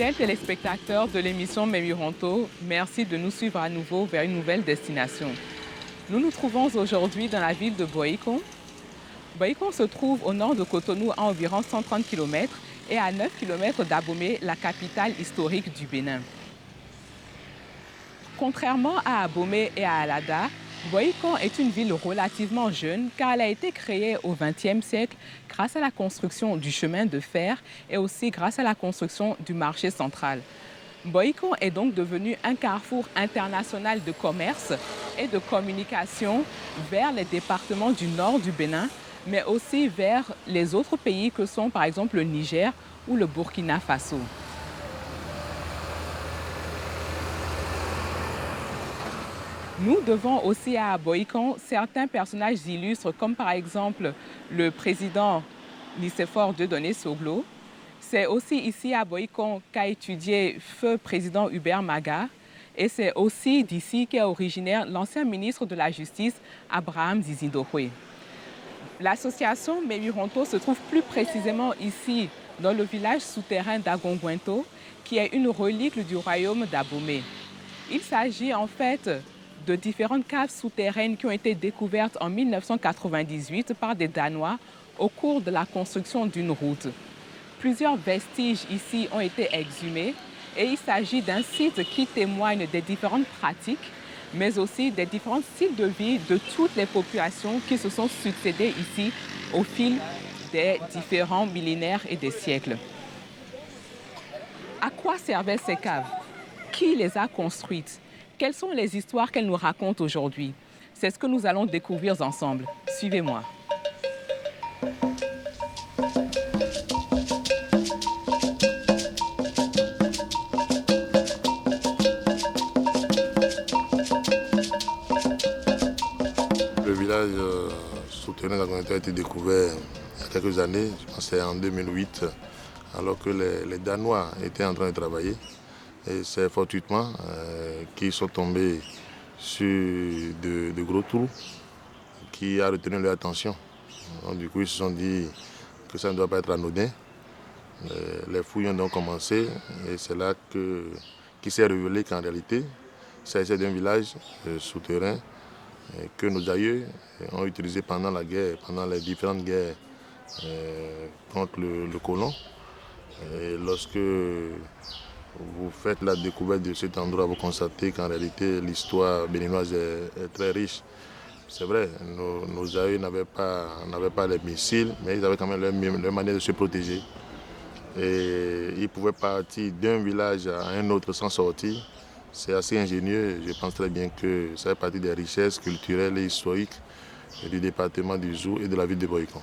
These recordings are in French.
Fidèles téléspectateurs de l'émission Memironto, merci de nous suivre à nouveau vers une nouvelle destination. Nous nous trouvons aujourd'hui dans la ville de Boikon. Boikon se trouve au nord de Cotonou à environ 130 km et à 9 km d'Abomey, la capitale historique du Bénin. Contrairement à Abomey et à Alada, Boikon est une ville relativement jeune car elle a été créée au XXe siècle grâce à la construction du chemin de fer et aussi grâce à la construction du marché central. Boikon est donc devenu un carrefour international de commerce et de communication vers les départements du nord du Bénin, mais aussi vers les autres pays que sont par exemple le Niger ou le Burkina Faso. Nous devons aussi à Boikon certains personnages illustres comme par exemple le président Nicéphore Dieudonné Soglo. C'est aussi ici à Boikon qu'a étudié feu président Hubert Maga et c'est aussi d'ici qu'est originaire l'ancien ministre de la Justice Abraham Zizindohwe. L'association Memironto se trouve plus précisément ici dans le village souterrain d'Agongwento qui est une relique du royaume d'Abomey. Il s'agit en fait de différentes caves souterraines qui ont été découvertes en 1998 par des Danois au cours de la construction d'une route. Plusieurs vestiges ici ont été exhumés et il s'agit d'un site qui témoigne des différentes pratiques, mais aussi des différents styles de vie de toutes les populations qui se sont succédées ici au fil des différents millénaires et des siècles. À quoi servaient ces caves? Qui les a construites? Quelles sont les histoires qu'elles nous racontent aujourd'hui? C'est ce que nous allons découvrir ensemble. Suivez-moi. Le village souterrain d'Agongwento a été découvert il y a quelques années, je pense que c'est en 2008, alors que les Danois étaient en train de travailler. Et c'est fortuitement qu'ils sont tombés sur de gros trous qui a retenu leur attention. Donc, du coup, ils se sont dit que ça ne doit pas être anodin. Les fouilles ont donc commencé et c'est là qu'il s'est révélé qu'en réalité, il s'agissait d'un village souterrain que nos aïeux ont utilisé pendant la guerre, pendant les différentes guerres contre le colon. Et lorsque vous faites la découverte de cet endroit, vous constatez qu'en réalité, l'histoire béninoise est très riche. C'est vrai, nos aïeux n'avaient pas les missiles, mais ils avaient quand même leur manière de se protéger. Et ils pouvaient partir d'un village à un autre sans sortir. C'est assez ingénieux. Je pense très bien que ça fait partie des richesses culturelles et historiques du département du Zou et de la ville de Boikon.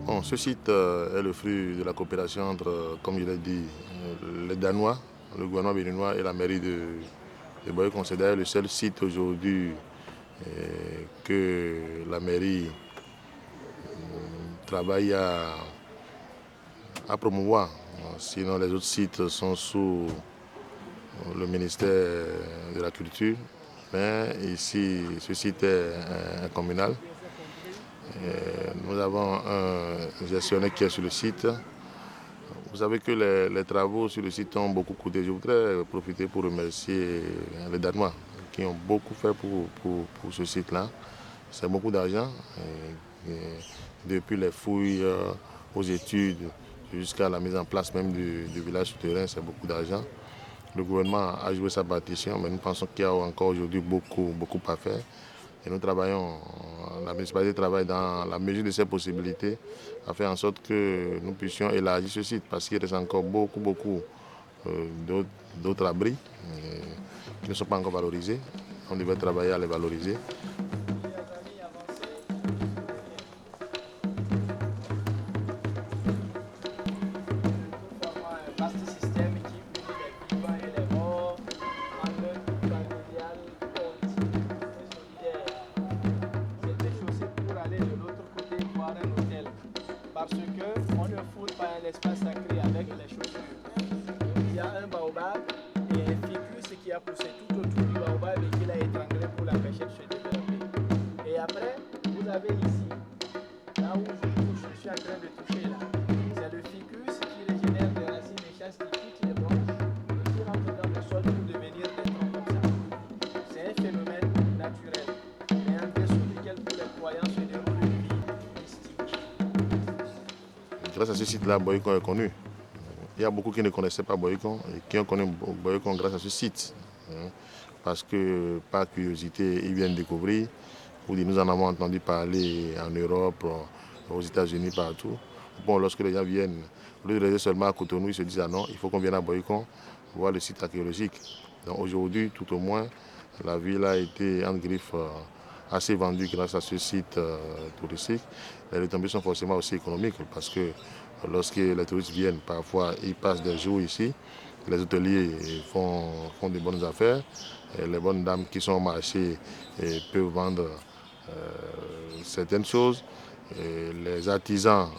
Bon, ce site est le fruit de la coopération entre, comme je l'ai dit, les Danois, le gouvernement béninois et la mairie de Boikon. C'est d'ailleurs le seul site aujourd'hui que la mairie travaille à promouvoir. Sinon, les autres sites sont sous le ministère de la Culture. Mais ici, ce site est communal. Nous avons un gestionnaire qui est sur le site. Vous savez que les travaux sur le site ont beaucoup coûté. Je voudrais profiter pour remercier les Danois qui ont beaucoup fait pour ce site-là. C'est beaucoup d'argent. Depuis les fouilles aux études jusqu'à la mise en place même du village souterrain, c'est beaucoup d'argent. Le gouvernement a joué sa partition, mais nous pensons qu'il y a encore aujourd'hui beaucoup à faire. Et nous travaillons, la municipalité travaille dans la mesure de ses possibilités à faire en sorte que nous puissions élargir ce site parce qu'il reste encore beaucoup d'autres abris qui ne sont pas encore valorisés. On devait travailler à les valoriser. Parce qu'on ne foule pas un espace sacré avec les chaussures. Il y a un baobab et un ficus avez ici, là où je suis en train de toucher là, c'est le ficus qui régénère des racines et chasse qui quittent les branches et qui rentrent dans le sol pour devenir des troncs comme ça. C'est un phénomène naturel, mais en dessous duquel pour les croyants se déroule une vie mystique. Grâce à ce site-là, Boycon est connu. Il y a beaucoup qui ne connaissaient pas Boycon et qui ont connu Boycon grâce à ce site. Parce que par curiosité, ils viennent découvrir. Ou nous en avons entendu parler en Europe, aux États-Unis, partout. Bon, lorsque les gens viennent, au lieu de rester seulement à Cotonou, ils se disent ah non, il faut qu'on vienne à Boycon voir le site archéologique. Donc aujourd'hui, tout au moins, la ville a été en griffe assez vendue grâce à ce site touristique. Les retombées sont forcément aussi économiques parce que lorsque les touristes viennent, parfois ils passent des jours ici. Les hôteliers font de bonnes affaires. Et les bonnes dames qui sont au marché peuvent vendre certaines choses. Et les artisans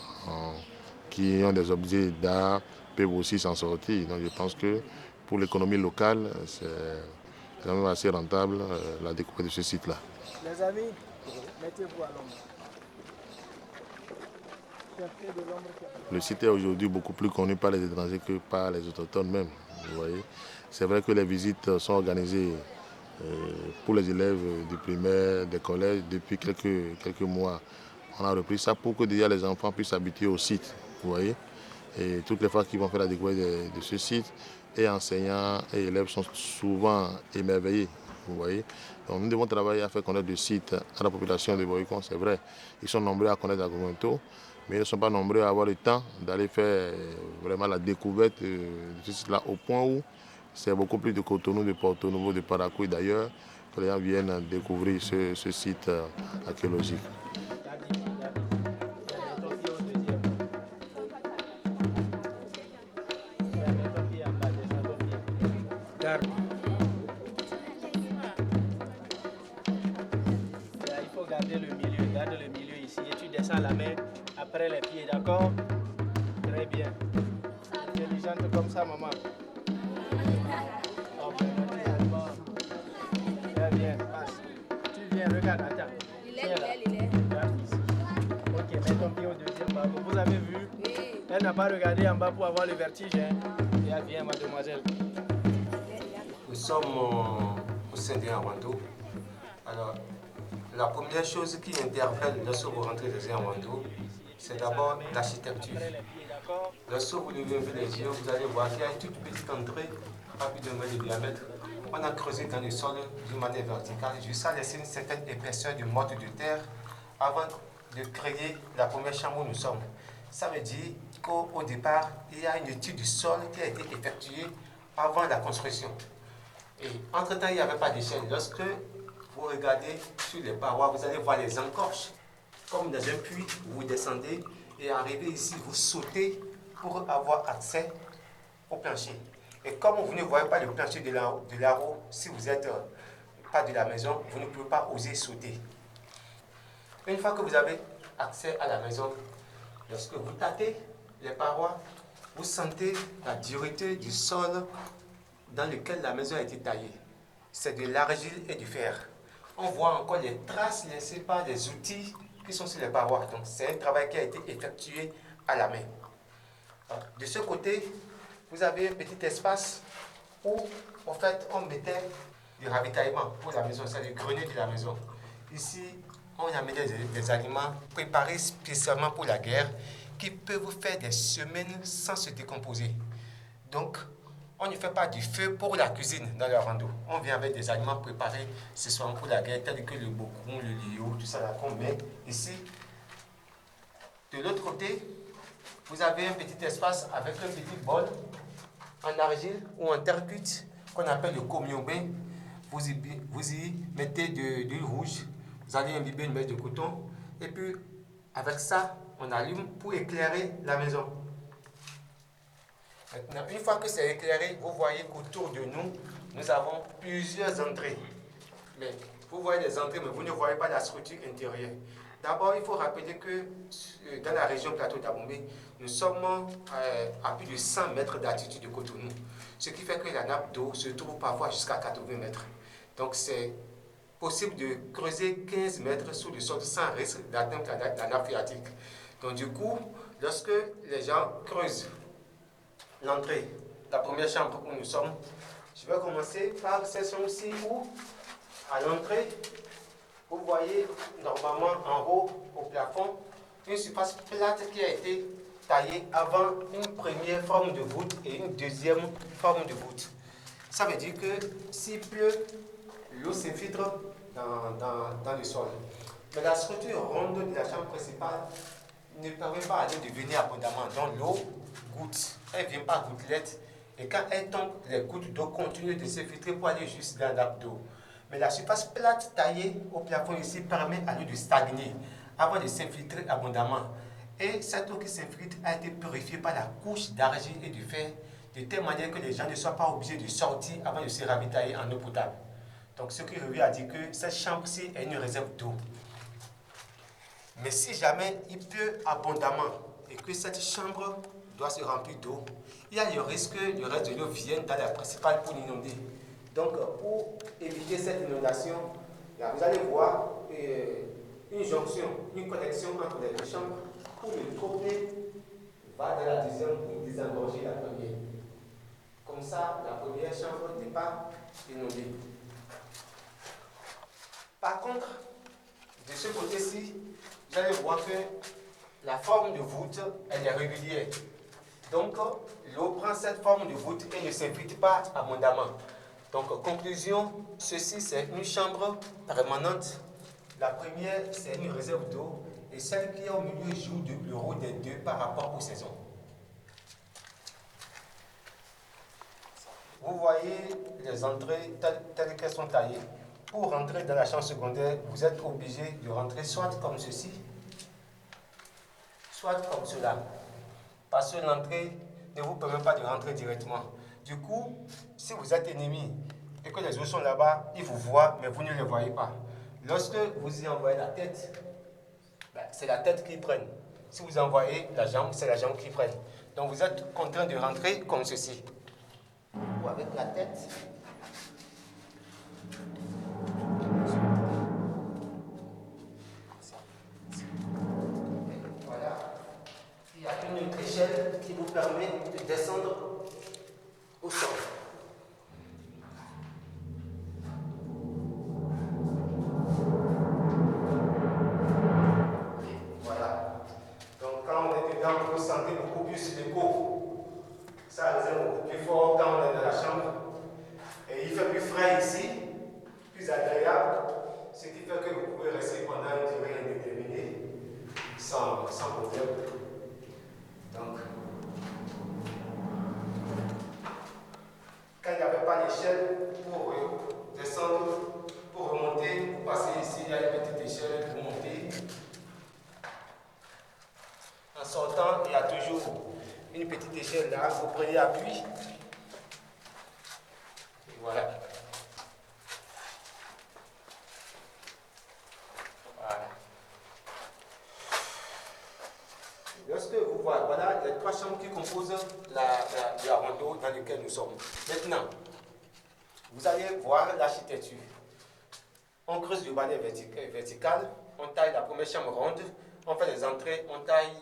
qui ont des objets d'art peuvent aussi s'en sortir. Donc je pense que pour l'économie locale, c'est quand même assez rentable la découverte de ce site-là. Les amis, mettez-vous à l'ombre. Le site est aujourd'hui beaucoup plus connu par les étrangers que par les autochtones même. Vous voyez. C'est vrai que les visites sont organisées pour les élèves du primaire, des collèges depuis quelques mois. On a repris ça pour que déjà les enfants puissent s'habituer au site. Vous voyez. Et toutes les fois qu'ils vont faire la découverte de ce site, et enseignants et élèves sont souvent émerveillés. Vous voyez. Donc nous devons travailler à faire connaître le site à la population de Boycon, c'est vrai. Ils sont nombreux à connaître Agoumentou, mais ils ne sont pas nombreux à avoir le temps d'aller faire vraiment la découverte de ce site-là, au point où c'est beaucoup plus de Cotonou, de Porto Nouveau, de Parakou d'ailleurs, que les gens viennent découvrir ce site archéologique. Il faut garder le milieu, garde le milieu ici et tu descends la main après les pieds, d'accord? Très bien. Intelligente comme ça, maman. Oh, très bien, passe. Tu viens, regarde, attends. Il est. Regarde ici. Ok, mets ton pied au deuxième bas. Vous avez vu? Oui. Elle n'a pas regardé en bas pour avoir le vertige. Hein? Viens, mademoiselle. Nous sommes au sein d'un Rwando. Alors, la première chose qui interpelle lorsque vous rentrez dans un Rwando, c'est d'abord l'architecture. Lorsque vous levez les yeux, vous allez voir qu'il y a une toute petite entrée, rapidement de diamètre. On a creusé dans le sol d'une manière verticale jusqu'à laisser une certaine épaisseur de motte de terre avant de créer la première chambre où nous sommes. Ça veut dire qu'au départ, il y a une étude du sol qui a été effectuée avant la construction. Et entre-temps, il n'y avait pas d'échelle. Lorsque vous regardez sur les parois, vous allez voir les encorches. Comme dans un puits, vous descendez et arrivez ici, vous sautez pour avoir accès au plancher. Et comme vous ne voyez pas le plancher de l'arrow, si vous n'êtes pas de la maison, vous ne pouvez pas oser sauter. Une fois que vous avez accès à la maison, lorsque vous tâtez les parois, vous sentez la dureté du sol dans lequel la maison a été taillée. C'est de l'argile et du fer. On voit encore les traces laissées par des outils qui sont sur les parois. Donc c'est un travail qui a été effectué à la main. De ce côté, vous avez un petit espace où en fait on mettait du ravitaillement pour la maison, c'est le grenier de la maison. Ici, on a mis des aliments préparés spécialement pour la guerre qui peuvent faire des semaines sans se décomposer. Donc, on ne fait pas du feu pour la cuisine dans le Rwando. On vient avec des aliments préparés, ce soit pour la guerre, tels que le bokoum, le liu, tout ça là qu'on met ici. De l'autre côté, vous avez un petit espace avec un petit bol en argile ou en terre cuite qu'on appelle le komyombe. Vous y mettez de l'huile rouge, vous allez imbiber une mèche de coton et puis avec ça, on allume pour éclairer la maison. Maintenant, une fois que c'est éclairé, vous voyez qu'autour de nous, nous avons plusieurs entrées. Mais vous voyez les entrées, mais vous ne voyez pas la structure intérieure. D'abord, il faut rappeler que dans la région plateau d'Abomey, nous sommes à plus de 100 mètres d'altitude de Cotonou. Ce qui fait que la nappe d'eau se trouve parfois jusqu'à 80 mètres. Donc, c'est possible de creuser 15 mètres sous le sol sans risque d'atteindre la nappe phréatique. Donc du coup, lorsque les gens creusent l'entrée, la première chambre où nous sommes, je vais commencer par cette chambre-ci où, à l'entrée, vous voyez normalement en haut, au plafond, une surface plate qui a été taillée avant une première forme de voûte et une deuxième forme de voûte. Ça veut dire que s'il pleut, l'eau s'infiltre dans le sol. Mais la structure ronde de la chambre principale ne permet pas à l'eau de venir abondamment. Donc l'eau goutte, elle ne vient pas gouttelette. Et quand elle tombe, les gouttes d'eau continuent de s'infiltrer pour aller juste dans la nappe d'eau. Mais la surface plate taillée au plafond ici permet à l'eau de stagner avant de s'infiltrer abondamment. Et cette eau qui s'infiltre a été purifiée par la couche d'argile et de fer, de telle manière que les gens ne soient pas obligés de sortir avant de se ravitailler en eau potable. Donc ce qui revient à dire que cette chambre-ci est une réserve d'eau. Mais si jamais il pleut abondamment et que cette chambre doit se remplir d'eau, il y a le risque que le reste de l'eau vienne dans la principale pour l'inonder. Donc pour éviter cette inondation, là, vous allez voir une jonction, une connexion entre les deux chambres où le côté va dans la deuxième pour désengorger la première. Comme ça, la première chambre n'est pas inondée. Par contre, de ce côté-ci, vous allez voir que la forme de voûte, elle est régulière. Donc, l'eau prend cette forme de voûte et ne s'infiltre pas abondamment. Donc, conclusion, ceci c'est une chambre permanente. La première, c'est une réserve d'eau. Et celle qui est au milieu joue le rôle des deux par rapport aux saisons. Vous voyez les entrées telles qu'elles sont taillées. Pour rentrer dans la chambre secondaire, vous êtes obligé de rentrer soit comme ceci, soit comme cela. Parce que l'entrée ne vous permet pas de rentrer directement. Du coup, si vous êtes ennemi et que les autres sont là-bas, ils vous voient, mais vous ne les voyez pas. Lorsque vous y envoyez la tête, c'est la tête qu'ils prennent. Si vous envoyez la jambe, c'est la jambe qu'ils prennent. Donc vous êtes contraint de rentrer comme ceci. Ou avec la tête. Voilà. Il y a une autre échelle qui vous permet de descendre au sol. Voilà. Donc quand on est dedans, vous sentez beaucoup plus l'écho. Ça résonne beaucoup plus fort quand on est dans la chambre. Et il fait plus frais ici, plus agréable, ce qui fait que vous pouvez rester pendant une durée indéterminée sans problème. Donc, quand il n'y avait pas d'échelle pour descendre, pour remonter, vous passez ici, il y a une petite échelle pour monter. En sortant, il y a toujours une petite échelle là, vous prenez appui. Et voilà. Voilà. Lorsque vous voyez, voilà les trois chambres qui composent la rondeau dans laquelle nous sommes. Maintenant, vous allez voir l'architecture. On creuse le balai vertical, on taille la première chambre ronde, on fait les entrées, on taille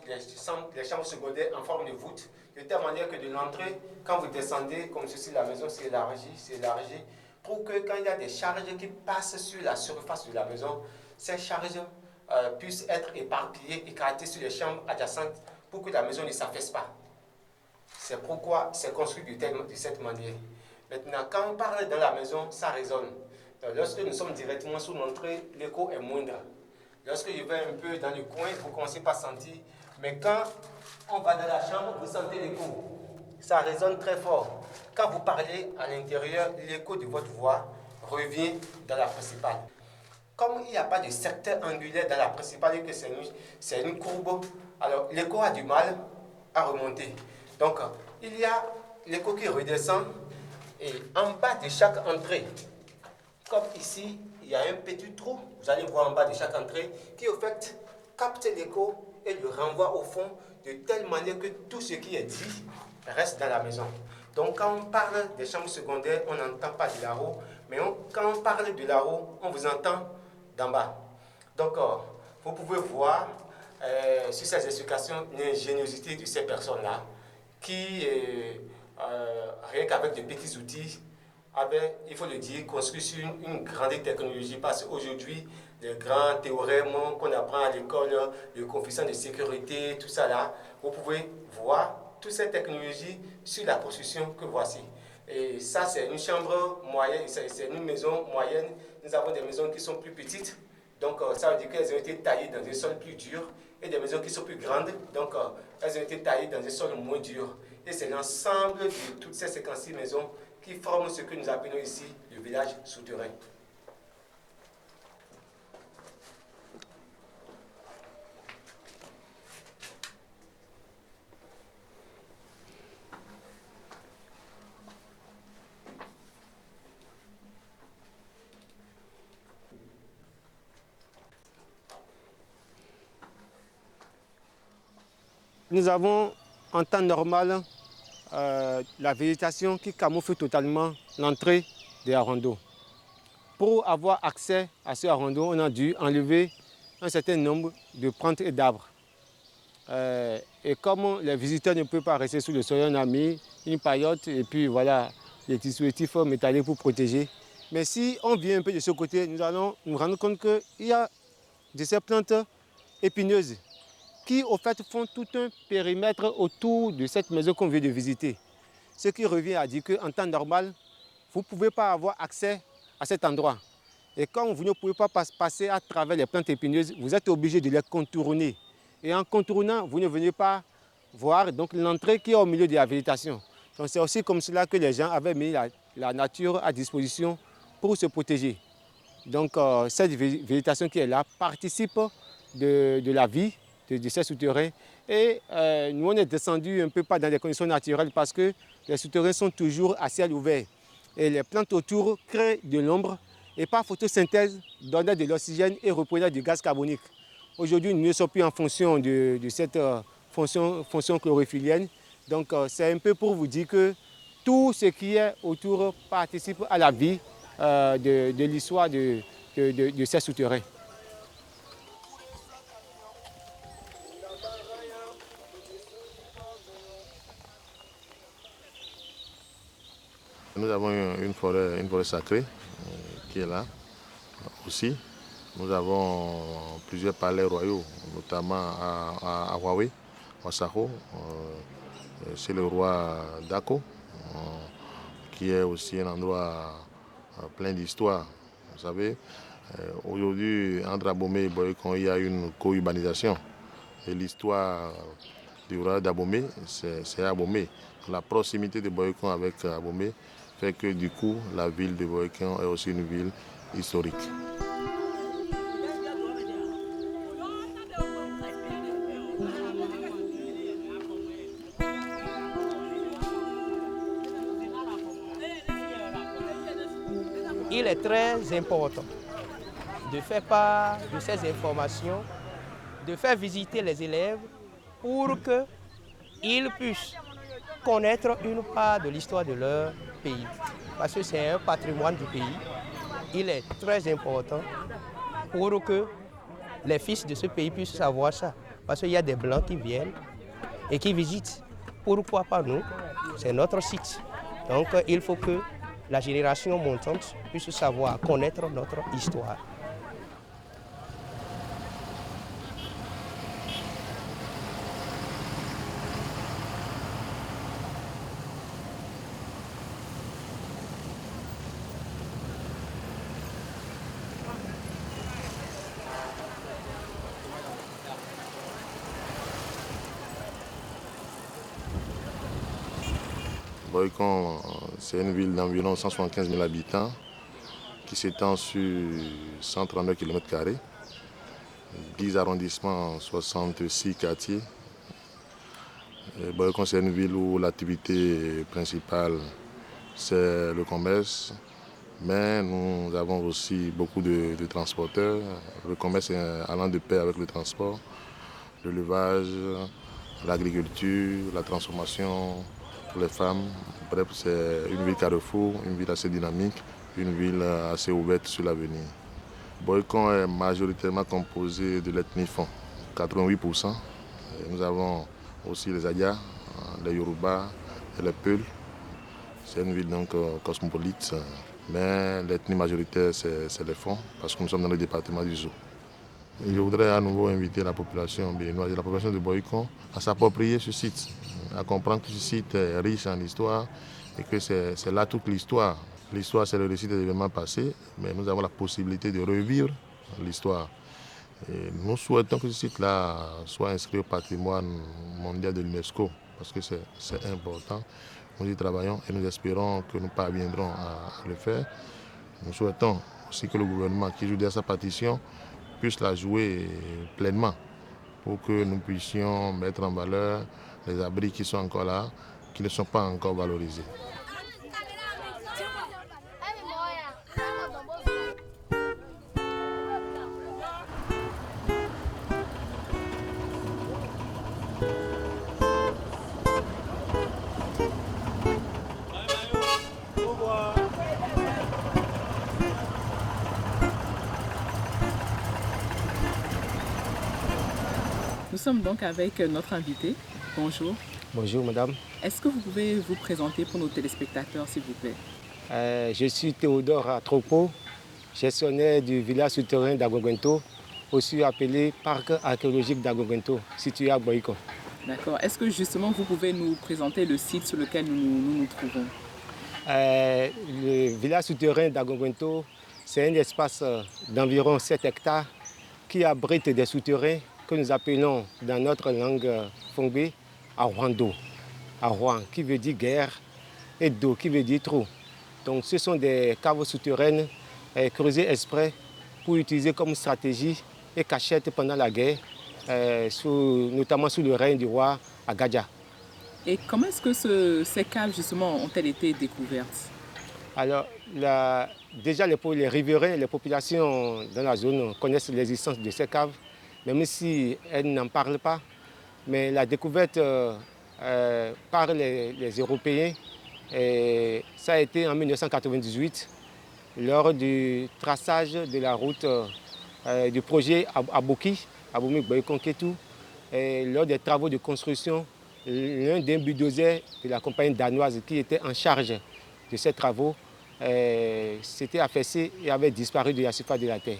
les chambres secondaires en forme de voûte, de telle manière que de l'entrée, quand vous descendez, comme ceci, la maison s'élargit, pour que quand il y a des charges qui passent sur la surface de la maison, ces charges puissent être éparpillées, écartées sur les chambres adjacentes pour que la maison ne s'affaisse pas. C'est pourquoi c'est construit de cette manière. Maintenant, quand on parle dans la maison, ça résonne. Donc, lorsque nous sommes directement sous l'entrée, l'écho est moindre. Lorsque je vais un peu dans le coin, vous ne commencez pas à sentir. Mais quand on va dans la chambre, vous sentez l'écho. Ça résonne très fort. Quand vous parlez à l'intérieur, l'écho de votre voix revient dans la principale. Comme il n'y a pas de secteur angulaire dans la principale et que c'est une courbe, alors l'écho a du mal à remonter. Donc, il y a l'écho qui redescend et en bas de chaque entrée, comme ici, il y a un petit trou, vous allez voir en bas de chaque entrée, qui au fait capte l'écho et le renvoie au fond de telle manière que tout ce qui est dit reste dans la maison. Donc quand on parle des chambres secondaires, on n'entend pas de là-haut, Mais quand on parle de là-haut, on vous entend d'en bas. Donc, vous pouvez voir sur ces explications l'ingéniosité de ces personnes-là qui, rien qu'avec de petits outils, il faut le dire, construit sur une grande technologie, parce qu'aujourd'hui, les grands théorèmes qu'on apprend à l'école, le coefficient de sécurité, tout ça là, vous pouvez voir toutes ces technologies sur la construction que voici. Et ça, c'est une chambre moyenne, c'est une maison moyenne. Nous avons des maisons qui sont plus petites, donc ça veut dire qu'elles ont été taillées dans un sol plus dur, et des maisons qui sont plus grandes, donc elles ont été taillées dans un sol moins dur. Et c'est l'ensemble de toutes ces 56 maisons qui forment ce que nous appelons ici le village souterrain. Nous avons en temps normal la végétation qui camoufle totalement l'entrée des harendos. Pour avoir accès à ce harendos, on a dû enlever un certain nombre de plantes et d'arbres. Et comme les visiteurs ne peuvent pas rester sous le soleil, on a mis une paillote et puis voilà les dispositifs métalliques pour protéger. Mais si on vient un peu de ce côté, nous allons nous rendre compte qu'il y a de ces plantes épineuses qui au fait font tout un périmètre autour de cette maison qu'on vient de visiter. Ce qui revient à dire qu'en temps normal, vous ne pouvez pas avoir accès à cet endroit. Et quand vous ne pouvez pas passer à travers les plantes épineuses, vous êtes obligé de les contourner. Et en contournant, vous ne venez pas voir l'entrée qui est au milieu de la végétation. Donc c'est aussi comme cela que les gens avaient mis la nature à disposition pour se protéger. Donc cette végétation qui est là participe de la vie de ces souterrains. Et nous, on est descendu un peu pas dans des conditions naturelles parce que les souterrains sont toujours à ciel ouvert. Et les plantes autour créent de l'ombre et par photosynthèse donnent de l'oxygène et reprenaient du gaz carbonique. Aujourd'hui, nous ne sommes plus en fonction de cette fonction chlorophyllienne. Donc c'est un peu pour vous dire que tout ce qui est autour participe à la vie de l'histoire de ces souterrains. Nous avons une forêt sacrée qui est là aussi. Nous avons plusieurs palais royaux, notamment à Huawei, à Saho, chez le roi Dako, qui est aussi un endroit plein d'histoire. Vous savez, aujourd'hui, entre Abomey et Boycon, il y a une co-urbanisation. Et l'histoire du roi d'Abomey, c'est Abomey. La proximité de Boycon avec Abomey fait que du coup, la ville de Boycon est aussi une ville historique. Il est très important de faire part de ces informations, de faire visiter les élèves pour qu'ils puissent connaître une part de l'histoire de leur pays. Parce que c'est un patrimoine du pays. Il est très important pour que les fils de ce pays puissent savoir ça. Parce qu'il y a des Blancs qui viennent et qui visitent. Pourquoi pas nous? C'est notre site. Donc il faut que la génération montante puisse savoir, connaître notre histoire. Boycon, c'est une ville d'environ 175 000 habitants qui s'étend sur 132 km², 10 arrondissements, 66 quartiers. Boycon, c'est une ville où l'activité principale, c'est le commerce, mais nous avons aussi beaucoup de transporteurs. Le commerce est allant de pair avec le transport, l'élevage, l'agriculture, la transformation pour les femmes. Bref, c'est une ville carrefour, une ville assez dynamique une ville assez ouverte sur l'avenir. Boycon est majoritairement composé de l'ethnie Fon, 88%. Et nous avons aussi les Ayas, les Yoruba et les Peuls. C'est une ville donc cosmopolite, mais l'ethnie majoritaire c'est les Fon, parce que nous sommes dans le département du Zou. Je voudrais à nouveau inviter la population béninoise et la population de Boycon à s'approprier ce site, à comprendre que ce site est riche en histoire et que c'est là toute l'histoire. L'histoire, c'est le récit des événements passés, mais nous avons la possibilité de revivre l'histoire. Et nous souhaitons que ce site-là soit inscrit au patrimoine mondial de l'UNESCO, parce que c'est important. Nous y travaillons et nous espérons que nous parviendrons à le faire. Nous souhaitons aussi que le gouvernement qui joue derrière sa partition puisse la jouer pleinement pour que nous puissions mettre en valeur les abris qui sont encore là, qui ne sont pas encore valorisés. Nous sommes donc avec notre invité. Bonjour. Bonjour madame. Est-ce que vous pouvez vous présenter pour nos téléspectateurs, s'il vous plaît? Je suis Théodore Atropo, gestionnaire du village souterrain d'Agogwento, aussi appelé Parc archéologique d'Agogwento, situé à Boycon. D'accord. Est-ce que justement vous pouvez nous présenter le site sur lequel nous nous trouvons? Le village souterrain d'Agogwento, c'est un espace d'environ 7 hectares qui abrite des souterrains que nous appelons dans notre langue fongbe Arwando, Arwan qui veut dire guerre et Do qui veut dire trou. Donc ce sont des caves souterraines creusées exprès pour utiliser comme stratégie et cachette pendant la guerre, notamment sous le règne du roi Agadja. Et comment est-ce que ces caves justement ont-elles été découvertes? Alors déjà les riverains, les populations dans la zone connaissent l'existence de ces caves, même si elles n'en parlent pas. Mais la découverte par les Européens, ça a été en 1998, lors du traçage de la route du projet Aboki, Aboumi-Boycon-Ketou, lors des travaux de construction, l'un des bulldozers de la compagnie danoise qui était en charge de ces travaux s'était affaissé et avait disparu de la surface de la terre.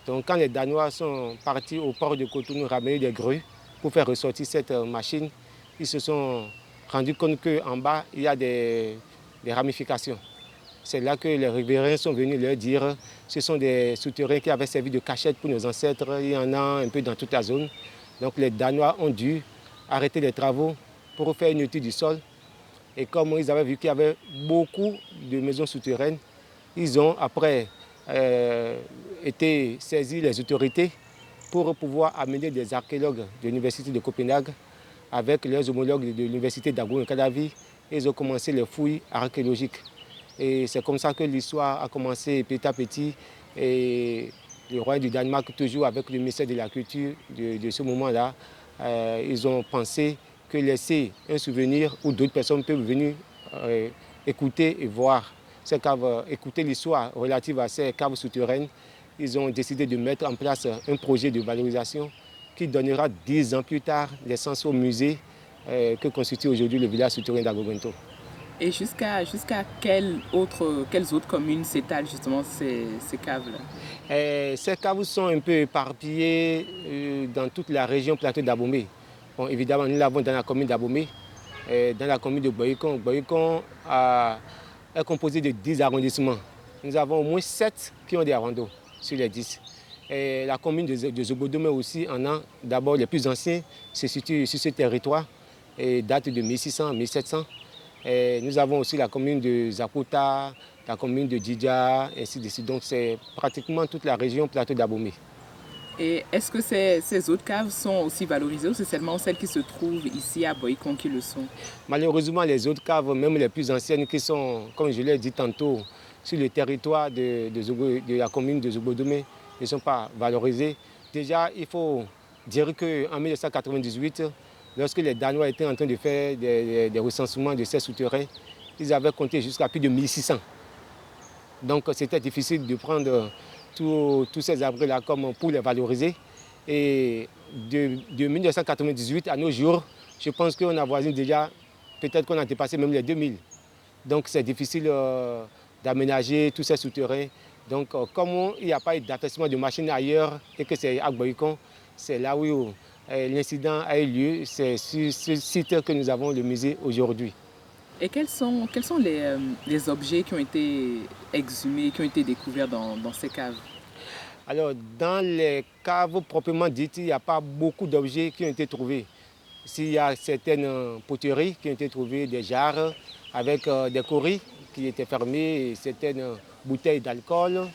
Donc quand les Danois sont partis au port de Cotonou ramener des grues pour faire ressortir cette machine, ils se sont rendus compte qu'en bas, il y a des ramifications. C'est là que les riverains sont venus leur dire que ce sont des souterrains qui avaient servi de cachette pour nos ancêtres. Il y en a un peu dans toute la zone. Donc les Danois ont dû arrêter les travaux pour faire une étude du sol. Et comme ils avaient vu qu'il y avait beaucoup de maisons souterraines, ils ont après été saisis les autorités pour pouvoir amener des archéologues de l'université de Copenhague avec leurs homologues de l'université d'Agou-Kadavi. Ils ont commencé les fouilles archéologiques. Et c'est comme ça que l'histoire a commencé petit à petit. Et le roi du Danemark, toujours avec le ministère de la Culture de ce moment-là, ils ont pensé que laisser un souvenir où d'autres personnes peuvent venir écouter et voir ces caves, écouter l'histoire relative à ces caves souterraines. Ils ont décidé de mettre en place un projet de valorisation qui donnera 10 ans plus tard naissance au musée que constitue aujourd'hui le village souterrain d'Agogwento. Et jusqu'à quelles autres communes s'étalent justement ces caves-là? Ces caves sont un peu éparpillées dans toute la région plateau d'Abomey. Bon, évidemment, nous l'avons dans la commune d'Abomey, dans la commune de Boycon. Boycon est composé de 10 arrondissements. Nous avons au moins 7 qui ont des arrondos sur les 10. Et la commune de Zobodomé aussi en a. D'abord, les plus anciens se situent sur ce territoire et datent de 1600, 1700. Et nous avons aussi la commune de Zakota, la commune de Djidja, ainsi de suite. Donc c'est pratiquement toute la région plateau d'Abomey. Et est-ce que ces autres caves sont aussi valorisées ou c'est seulement celles qui se trouvent ici à Boycon qui le sont? Malheureusement, les autres caves, même les plus anciennes qui sont, comme je l'ai dit tantôt, sur le territoire de la commune de Zobodomé, ne sont pas valorisées. Déjà, il faut dire qu'en 1998, lorsque les Danois étaient en train de faire des recensements de ces souterrains, ils avaient compté jusqu'à plus de 1600. Donc c'était difficile de prendre tous ces abris-là comme pour les valoriser. Et de 1998 à nos jours, je pense qu'on avoisine déjà, peut-être qu'on a dépassé même les 2000. Donc c'est difficile d'aménager tous ces souterrains. Donc comme il n'y a pas eu d'affaissement de machines ailleurs et que c'est à Boïcon, c'est là où l'incident a eu lieu. C'est sur ce site que nous avons le musée aujourd'hui. Et quels sont les objets qui ont été exhumés, qui ont été découverts dans ces caves? Alors, dans les caves proprement dites, il n'y a pas beaucoup d'objets qui ont été trouvés. S'il y a certaines poteries qui ont été trouvées, des jarres avec des coris qui étaient fermés, et certaines bouteilles d'alcool.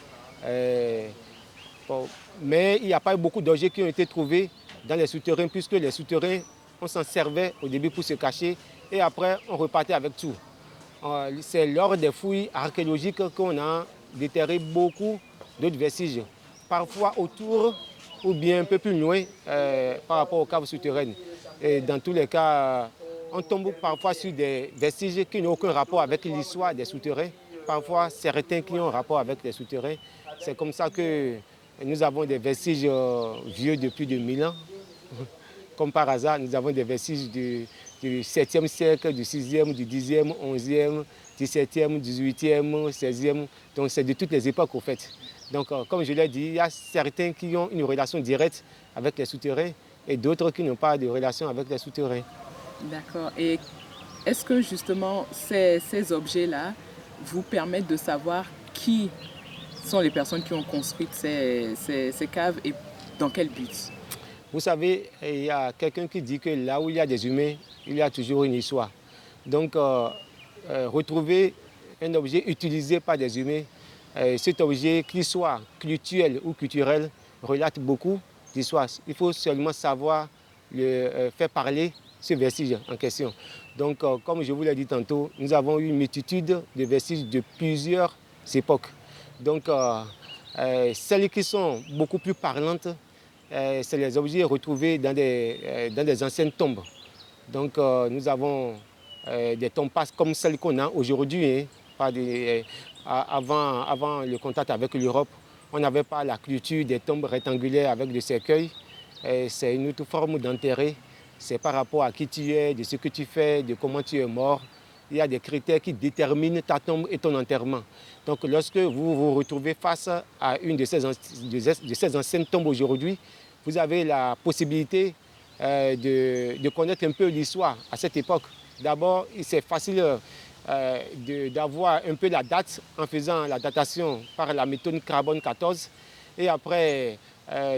Mais il n'y a pas beaucoup d'objets qui ont été trouvés dans les souterrains, puisque les souterrains, on s'en servait au début pour se cacher et après on repartait avec tout. C'est lors des fouilles archéologiques qu'on a déterré beaucoup d'autres vestiges, parfois autour ou bien un peu plus loin par rapport aux caves souterraines. Et dans tous les cas, on tombe parfois sur des vestiges qui n'ont aucun rapport avec l'histoire des souterrains, parfois certains qui ont un rapport avec les souterrains. C'est comme ça que nous avons des vestiges vieux de plus de 1000 ans. Comme par hasard, nous avons des vestiges du 7e siècle, du 6e, du 10e, 11e, 17e, 18e, 16e. Donc c'est de toutes les époques au fait. Donc comme je l'ai dit, il y a certains qui ont une relation directe avec les souterrains et d'autres qui n'ont pas de relation avec les souterrains. D'accord. Et est-ce que justement ces objets-là vous permettent de savoir qui sont les personnes qui ont construit ces caves et dans quel but? Vous savez, il y a quelqu'un qui dit que là où il y a des humains, il y a toujours une histoire. Donc, retrouver un objet utilisé par des humains, cet objet, qu'il soit cultuel ou culturel, relate beaucoup d'histoire. Il faut seulement savoir faire parler ce vestige en question. Donc, comme je vous l'ai dit tantôt, nous avons eu une multitude de vestiges de plusieurs époques. Donc, celles qui sont beaucoup plus parlantes, c'est les objets retrouvés dans des anciennes tombes. Donc nous avons des tombes pas comme celles qu'on a aujourd'hui. Avant le contact avec l'Europe, on n'avait pas la culture des tombes rectangulaires avec des cercueils. C'est une autre forme d'enterrer. C'est par rapport à qui tu es, de ce que tu fais, de comment tu es mort. Il y a des critères qui déterminent ta tombe et ton enterrement. Donc lorsque vous vous retrouvez face à une de ces anciennes tombes aujourd'hui, vous avez la possibilité de connaître un peu l'histoire à cette époque. D'abord, c'est facile d'avoir un peu la date en faisant la datation par la méthode carbone 14. Et après,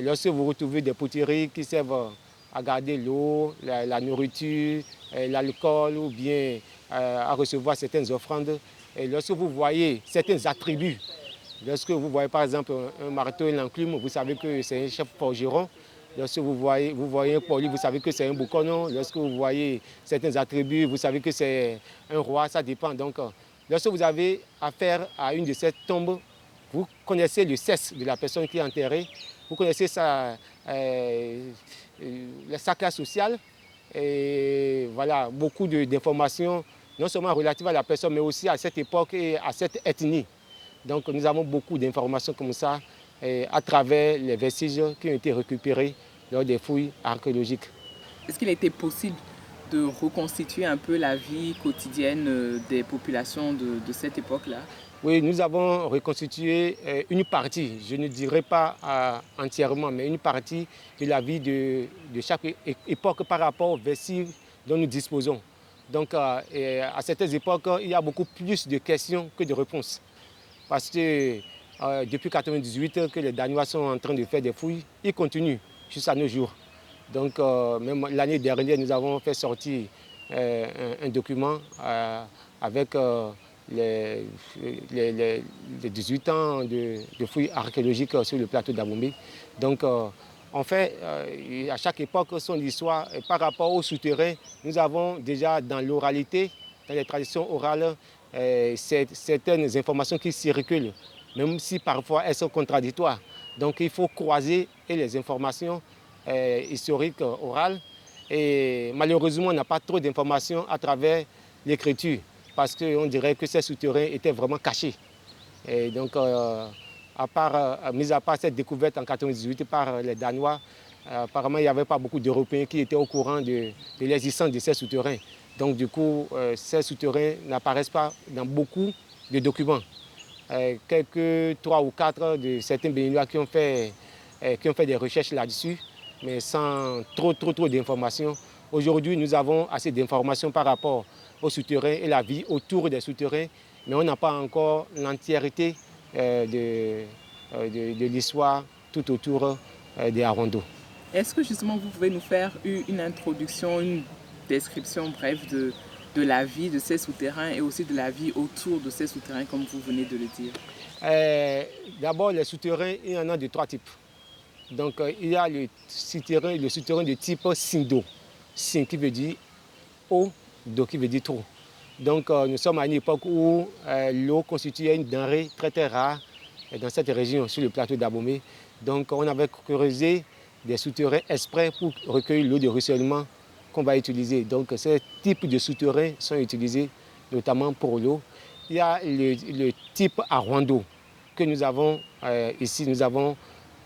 lorsque vous retrouvez des poteries qui servent à garder l'eau, la nourriture, l'alcool ou bien à recevoir certaines offrandes. Et lorsque vous voyez certains attributs, lorsque vous voyez par exemple un marteau et l'enclume, vous savez que c'est un chef forgeron. Lorsque vous voyez un poli, vous savez que c'est un bouconon. Lorsque vous voyez certains attributs, vous savez que c'est un roi, ça dépend. Donc, lorsque vous avez affaire à une de ces tombes, vous connaissez le sexe de la personne qui est enterrée, vous connaissez sa classe sociale, et voilà, beaucoup d'informations, non seulement relatives à la personne, mais aussi à cette époque et à cette ethnie. Donc nous avons beaucoup d'informations comme ça à travers les vestiges qui ont été récupérés lors des fouilles archéologiques. Est-ce qu'il a été possible de reconstituer un peu la vie quotidienne des populations de cette époque-là? Oui, nous avons reconstitué une partie, je ne dirais pas entièrement, mais une partie de la vie de chaque époque par rapport aux vestiges dont nous disposons. Donc à certaines époques, il y a beaucoup plus de questions que de réponses. Parce que depuis 1998 que les Danois sont en train de faire des fouilles, ils continuent jusqu'à nos jours. Donc même l'année dernière, nous avons fait sortir un document avec les 18 ans de fouilles archéologiques sur le plateau d'Abomey. Donc, en fait, à chaque époque, son histoire. Et par rapport au souterrain, nous avons déjà dans l'oralité, dans les traditions orales, certaines informations qui circulent, même si parfois elles sont contradictoires. Donc, il faut croiser les informations historiques orales. Et malheureusement, on n'a pas trop d'informations à travers l'écriture, parce qu'on dirait que ces souterrains étaient vraiment cachés. Et donc, mis à part cette découverte en 1998 par les Danois, apparemment, il n'y avait pas beaucoup d'Européens qui étaient au courant de l'existence de ces souterrains. Donc, du coup, ces souterrains n'apparaissent pas dans beaucoup de documents. Quelques 3 ou 4 de certains Béninois qui ont fait des recherches là-dessus, mais sans trop d'informations. Aujourd'hui, nous avons assez d'informations par rapport aux souterrains et la vie autour des souterrains, mais on n'a pas encore l'entièreté de l'histoire tout autour des Arondo. Est-ce que justement vous pouvez nous faire une introduction, une description brève de la vie de ces souterrains et aussi de la vie autour de ces souterrains comme vous venez de le dire? D'abord, les souterrains, il y en a de 3 types. Donc, il y a le souterrain de type Sindo. Sin qui veut dire eau, Do qui veut dire trou. Donc, nous sommes à une époque où l'eau constituait une denrée très rare dans cette région, sur le plateau d'Abomey. Donc, on avait creusé des souterrains exprès pour recueillir l'eau de ruissellement qu'on va utiliser. Donc, ces types de souterrains sont utilisés notamment pour l'eau. Il y a le type Arondo que nous avons ici. Nous avons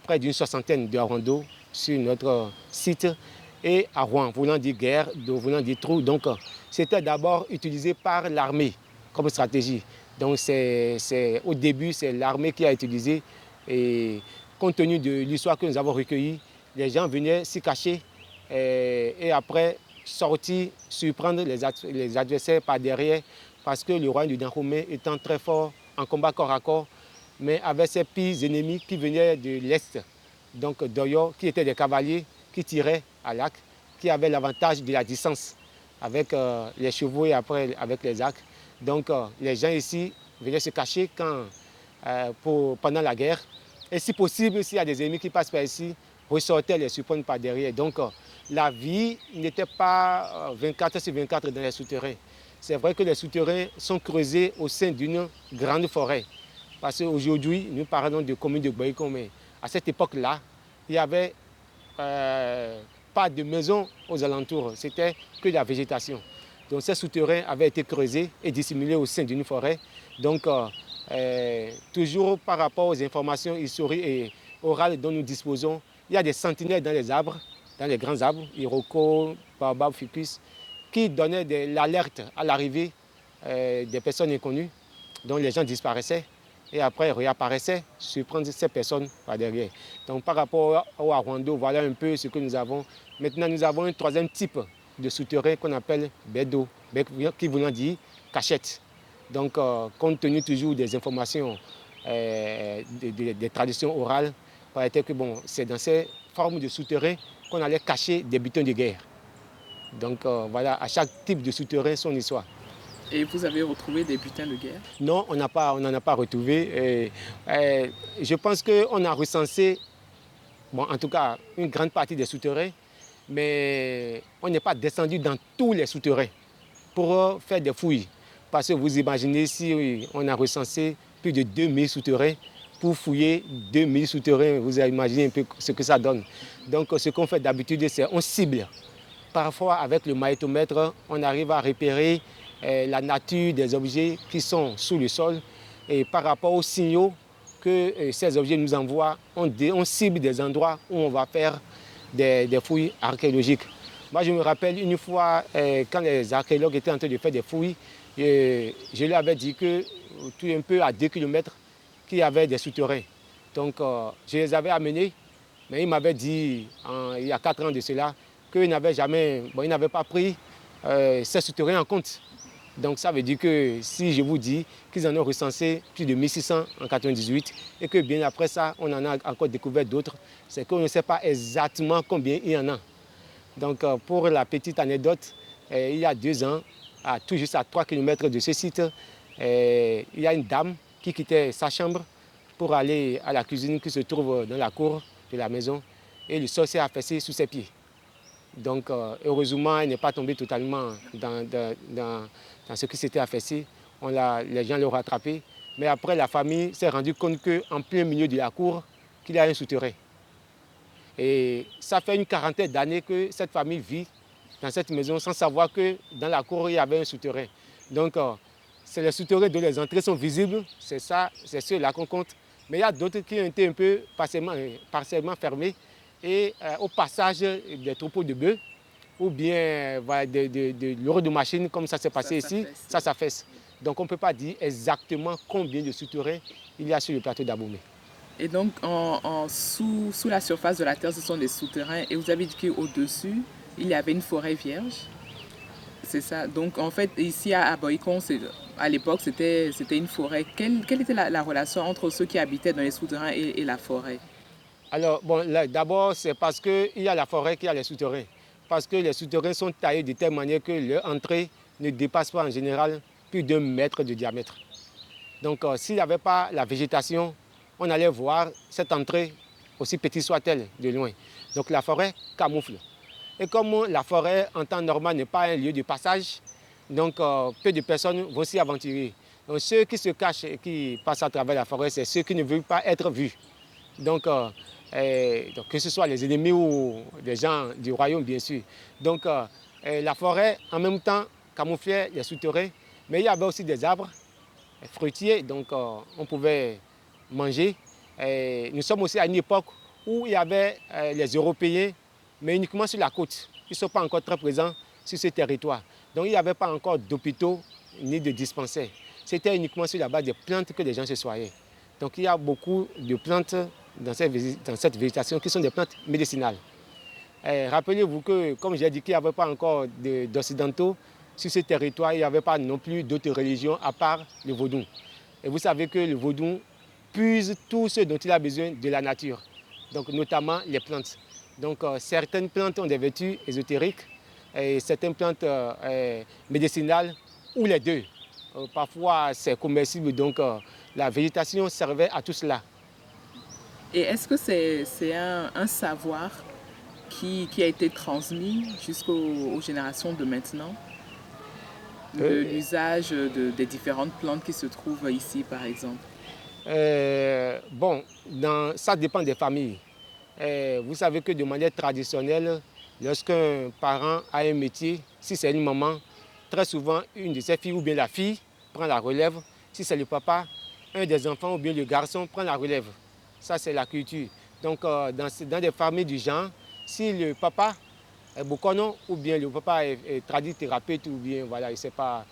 près d'une 60aine de Arondo sur notre site. Et Arouan, voulant dire guerre, Do voulant dire trou. Donc, c'était d'abord utilisé par l'armée comme stratégie. Donc, au début, c'est l'armée qui a utilisé. Et compte tenu de l'histoire que nous avons recueillie, les gens venaient s'y cacher et après sortir, surprendre les adversaires par derrière, parce que le roi du Dahomey étant très fort en combat corps à corps, mais avec ses pires ennemis qui venaient de l'Est, donc d'Oyo, qui étaient des cavaliers qui tiraient à l'arc, qui avaient l'avantage de la distance avec les chevaux et après avec les arcs. Donc les gens ici venaient se cacher pendant la guerre. Et si possible, s'il y a des ennemis qui passent par ici, ressortaient les surprendre par derrière. Donc la vie n'était pas 24 sur 24 dans les souterrains. C'est vrai que les souterrains sont creusés au sein d'une grande forêt. Parce qu'aujourd'hui, nous parlons de commune de Boïkon, mais à cette époque-là, il n'y avait pas de maison aux alentours, c'était que de la végétation. Donc ces souterrains avaient été creusés et dissimulés au sein d'une forêt. Donc toujours par rapport aux informations historiques et orales dont nous disposons, il y a des sentinelles dans les arbres, dans les grands arbres, Iroko, Baobab, Ficus, qui donnaient l'alerte à l'arrivée des personnes inconnues, dont les gens disparaissaient et après réapparaissaient, surprendre ces personnes par derrière. Donc par rapport au Arondo, voilà un peu ce que nous avons. Maintenant, nous avons un 3e type de souterrain qu'on appelle Bedo, qui voulant dire cachette. Donc, compte tenu toujours des informations, des traditions orales, il paraît que c'est dans ces formes de souterrains qu'on allait cacher des butins de guerre. Donc voilà, à chaque type de souterrain, son histoire. Et vous avez retrouvé des butins de guerre? Non, on n'en a pas retrouvé. Je pense qu'on a recensé, en tout cas, une grande partie des souterrains, mais on n'est pas descendu dans tous les souterrains pour faire des fouilles. Parce que vous imaginez, si on a recensé plus de 2000 souterrains, pour fouiller 2000 souterrains, vous imaginez un peu ce que ça donne. Donc ce qu'on fait d'habitude, c'est on cible. Parfois, avec le magnétomètre, on arrive à repérer la nature des objets qui sont sous le sol. Et par rapport aux signaux que ces objets nous envoient, on cible des endroits où on va faire des fouilles archéologiques. Moi, je me rappelle une fois, quand les archéologues étaient en train de faire des fouilles, je leur avais dit que tout un peu à 2 km, qu'il y avait des souterrains. Donc, je les avais amenés, mais ils m'avaient dit, il y a 4 ans de cela, qu'ils n'avaient pas pris ces souterrains en compte. Donc, ça veut dire que si je vous dis qu'ils en ont recensé plus de 1600 en 1998 et que bien après ça, on en a encore découvert d'autres, c'est qu'on ne sait pas exactement combien il y en a. Donc, pour la petite anecdote, il y a 2 ans, tout juste à 3 km de ce site, il y a une dame qui quittait sa chambre pour aller à la cuisine qui se trouve dans la cour de la maison et le sol s'est affaissé sous ses pieds. Donc, heureusement, elle n'est pas tombée totalement dans ce qui s'était affaissé. Les gens l'ont rattrapé. Mais après, la famille s'est rendue compte qu'en plein milieu de la cour, qu'il y a un souterrain. Et ça fait une 40aine d'années que cette famille vit dans cette maison sans savoir que dans la cour, il y avait un souterrain. Donc, c'est les souterrains dont les entrées sont visibles, c'est ça, c'est ceux-là qu'on compte. Mais il y a d'autres qui ont été un peu partiellement fermés et au passage des troupeaux de bœufs ou bien voilà, de l'euro de machine comme ça s'est passé ici, ça s'affaisse. Donc on ne peut pas dire exactement combien de souterrains il y a sur le plateau d'Abomey. Et donc, sous la surface de la terre, ce sont des souterrains. Et vous avez dit qu'au-dessus, il y avait une forêt vierge. C'est ça. Donc, en fait, ici à Boycon, à l'époque, c'était une forêt. Quelle était la relation entre ceux qui habitaient dans les souterrains et la forêt? Alors, bon, d'abord, c'est parce qu'il y a la forêt qu'il y a les souterrains. Parce que les souterrains sont taillés de telle manière que leur entrée ne dépasse pas en général plus d'1 mètre de diamètre. Donc, s'il n'y avait pas la végétation, on allait voir cette entrée, aussi petite soit-elle, de loin. Donc, la forêt camoufle. Et comme la forêt, en temps normal, n'est pas un lieu de passage, donc peu de personnes vont s'y aventurer. Donc, ceux qui se cachent et qui passent à travers la forêt, c'est ceux qui ne veulent pas être vus. Donc, que ce soit les ennemis ou les gens du royaume, bien sûr. Donc, la forêt, en même temps, camouflait les souterrains, mais il y avait aussi des arbres fruitiers, donc on pouvait manger. Nous sommes aussi à une époque où il y avait les Européens, mais uniquement sur la côte. Ils ne sont pas encore très présents sur ce territoire. Donc, il n'y avait pas encore d'hôpitaux ni de dispensaires. C'était uniquement sur la base des plantes que les gens se soignaient. Donc, il y a beaucoup de plantes dans cette végétation qui sont des plantes médicinales. Rappelez-vous que, comme j'ai dit, qu'il n'y avait pas encore d'occidentaux sur ce territoire, il n'y avait pas non plus d'autres religions à part le vaudou. Et vous savez que le vaudou puise tout ce dont il a besoin de la nature, donc notamment les plantes. Donc certaines plantes ont des vertus ésotériques et certaines plantes médicinales, ou les deux. Parfois c'est comestible, donc la végétation servait à tout cela. Et est-ce que c'est un savoir qui a été transmis jusqu'aux générations de maintenant? L'usage des différentes plantes qui se trouvent ici, par exemple? Bon, ça dépend des familles. Vous savez que de manière traditionnelle, lorsqu'un parent a un métier, si c'est une maman, très souvent une de ses filles ou bien la fille prend la relève. Si c'est le papa, un des enfants ou bien le garçon prend la relève. Ça, c'est la culture. Donc, dans des familles du genre, si le papa est bokono ou bien le papa est tradithérapeute ou bien, voilà, il ne sait pas,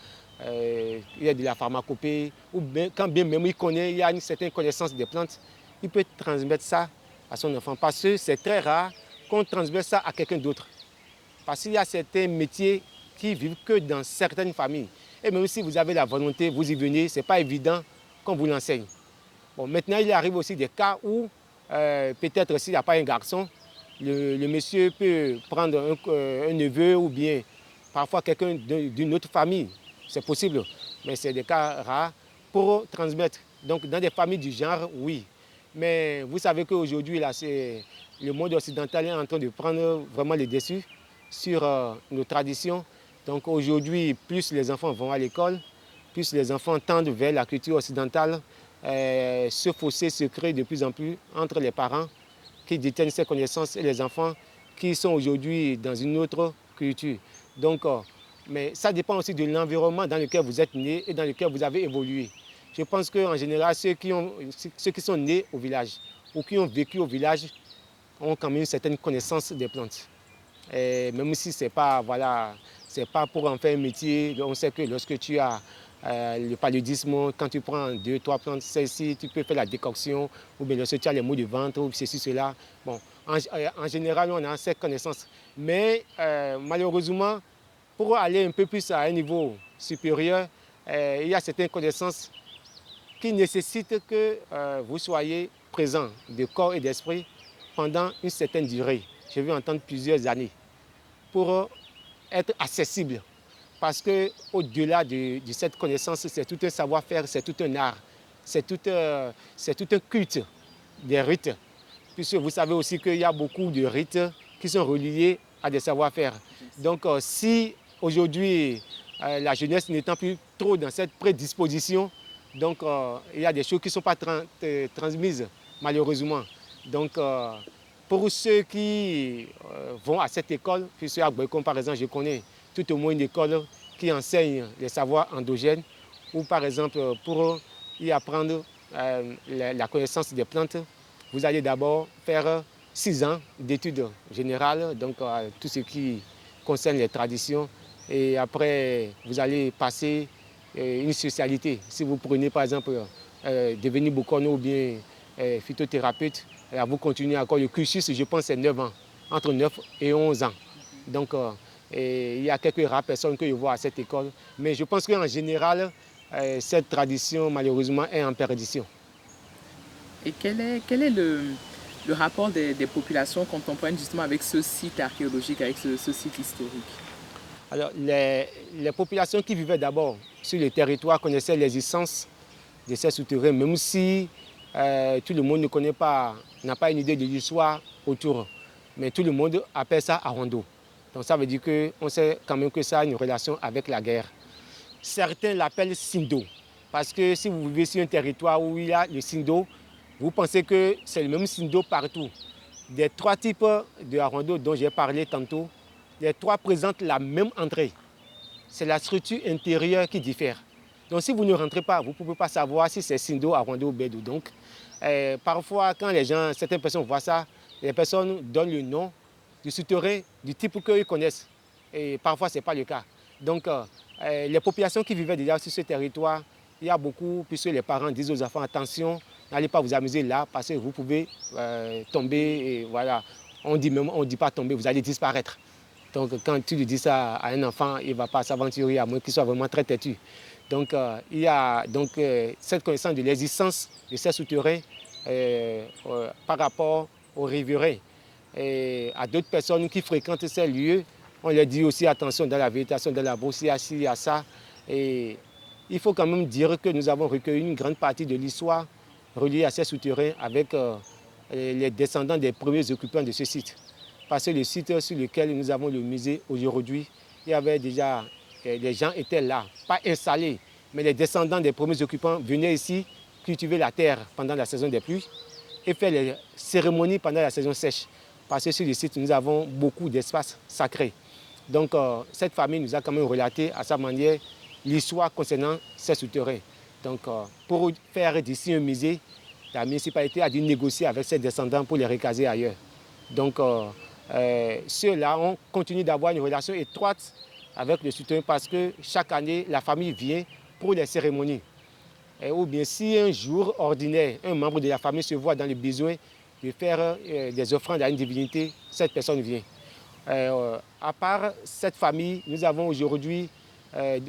il y a de la pharmacopée, ou bien, quand bien même il connaît, il y a une certaine connaissance des plantes, il peut transmettre ça à son enfant. Parce que c'est très rare qu'on transmette ça à quelqu'un d'autre. Parce qu'il y a certains métiers qui vivent que dans certaines familles. Et même si vous avez la volonté, vous y venez, ce n'est pas évident qu'on vous l'enseigne. Bon, maintenant, il arrive aussi des cas où, peut-être s'il n'y a pas un garçon, le monsieur peut prendre un neveu ou bien parfois quelqu'un d'une autre famille. C'est possible, mais c'est des cas rares pour transmettre. Donc, dans des familles du genre, oui. Mais vous savez qu'aujourd'hui, le monde occidental est en train de prendre vraiment le dessus sur nos traditions. Donc aujourd'hui, plus les enfants vont à l'école, plus les enfants tendent vers la culture occidentale. Ce fossé se crée de plus en plus entre les parents qui détiennent ces connaissances et les enfants qui sont aujourd'hui dans une autre culture. Donc, mais ça dépend aussi de l'environnement dans lequel vous êtes né et dans lequel vous avez évolué. Je pense qu'en général, ceux qui sont nés au village ou qui ont vécu au village ont quand même une certaine connaissance des plantes. Et même si ce n'est pas, voilà, pas pour en faire un métier, on sait que lorsque tu as le paludisme, quand tu prends 2, 3 plantes, celles-ci, tu peux faire la décoction, ou bien lorsque tu as les maux de ventre, ou ceci, cela. Bon, en général, on a cette connaissance. Mais malheureusement, pour aller un peu plus à un niveau supérieur, il y a certaines connaissances qui nécessitent que vous soyez présent de corps et d'esprit pendant une certaine durée. Je vais entendre plusieurs années pour être accessible. Parce qu'au-delà de cette connaissance, c'est tout un savoir-faire, c'est tout un art, c'est tout un culte des rites. Puisque vous savez aussi qu'il y a beaucoup de rites qui sont reliés à des savoir-faire. Donc si aujourd'hui la jeunesse n'étant plus trop dans cette prédisposition, donc il y a des choses qui ne sont pas transmises malheureusement. Donc pour ceux qui vont à cette école, puisque à Boycon par exemple je connais tout au moins une école qui enseigne les savoirs endogènes ou par exemple pour y apprendre la connaissance des plantes, vous allez d'abord faire 6 ans d'études générales, donc tout ce qui concerne les traditions. Et après, vous allez passer une spécialité. Si vous prenez par exemple devenir bokono ou bien phytothérapeute, vous continuez encore le cursus, je pense c'est 9 ans, entre 9 et 11 ans. Donc il y a quelques rares personnes que je vois à cette école, mais je pense qu'en général, cette tradition malheureusement est en perdition. Et quel est le rapport des populations contemporaines justement avec ce site archéologique, avec ce site historique? Alors, les populations qui vivaient d'abord sur le territoire connaissaient l'existence de ces souterrains, même si tout le monde ne connaît pas, n'a pas une idée de l'histoire autour. Mais tout le monde appelle ça Arondo. Donc ça veut dire qu'on sait quand même que ça a une relation avec la guerre. Certains l'appellent Sindo, parce que si vous vivez sur un territoire où il y a le Sindo, vous pensez que c'est le même Sindo partout. Des 3 types de Arondo dont j'ai parlé tantôt, les 3 présentent la même entrée. C'est la structure intérieure qui diffère. Donc si vous ne rentrez pas, vous ne pouvez pas savoir si c'est Sindo, Arondo ou Bédou. Donc parfois, quand certaines personnes voient ça, les personnes donnent le nom du souterrain du type qu'ils connaissent. Et parfois, ce n'est pas le cas. Donc les populations qui vivaient déjà sur ce territoire, il y a beaucoup, puisque les parents disent aux enfants, attention, n'allez pas vous amuser là, parce que vous pouvez tomber. Et voilà. On dit pas tomber, vous allez disparaître. Donc quand tu lui dis ça à un enfant, il ne va pas s'aventurer à moins qu'il soit vraiment très têtu. Donc il y a donc, cette connaissance de l'existence de ces souterrains par rapport aux riverains. Et à d'autres personnes qui fréquentent ces lieux, on leur dit aussi attention dans la végétation, dans la brousse, il y a ça. Et il faut quand même dire que nous avons recueilli une grande partie de l'histoire reliée à ces souterrains avec les descendants des premiers occupants de ce site. Parce que le site sur lequel nous avons le musée aujourd'hui, il y avait déjà, les gens étaient là, pas installés, mais les descendants des premiers occupants venaient ici cultiver la terre pendant la saison des pluies et faire les cérémonies pendant la saison sèche. Parce que sur le site, nous avons beaucoup d'espaces sacrés. Donc cette famille nous a quand même relaté à sa manière l'histoire concernant ces souterrains. Donc pour faire d'ici un musée, la municipalité a dû négocier avec ses descendants pour les recaser ailleurs. Donc ceux-là, on continue d'avoir une relation étroite avec le souterrain parce que chaque année, la famille vient pour les cérémonies. Ou bien si un jour ordinaire, un membre de la famille se voit dans le besoin de faire des offrandes à une divinité, cette personne vient. À part cette famille, nous avons aujourd'hui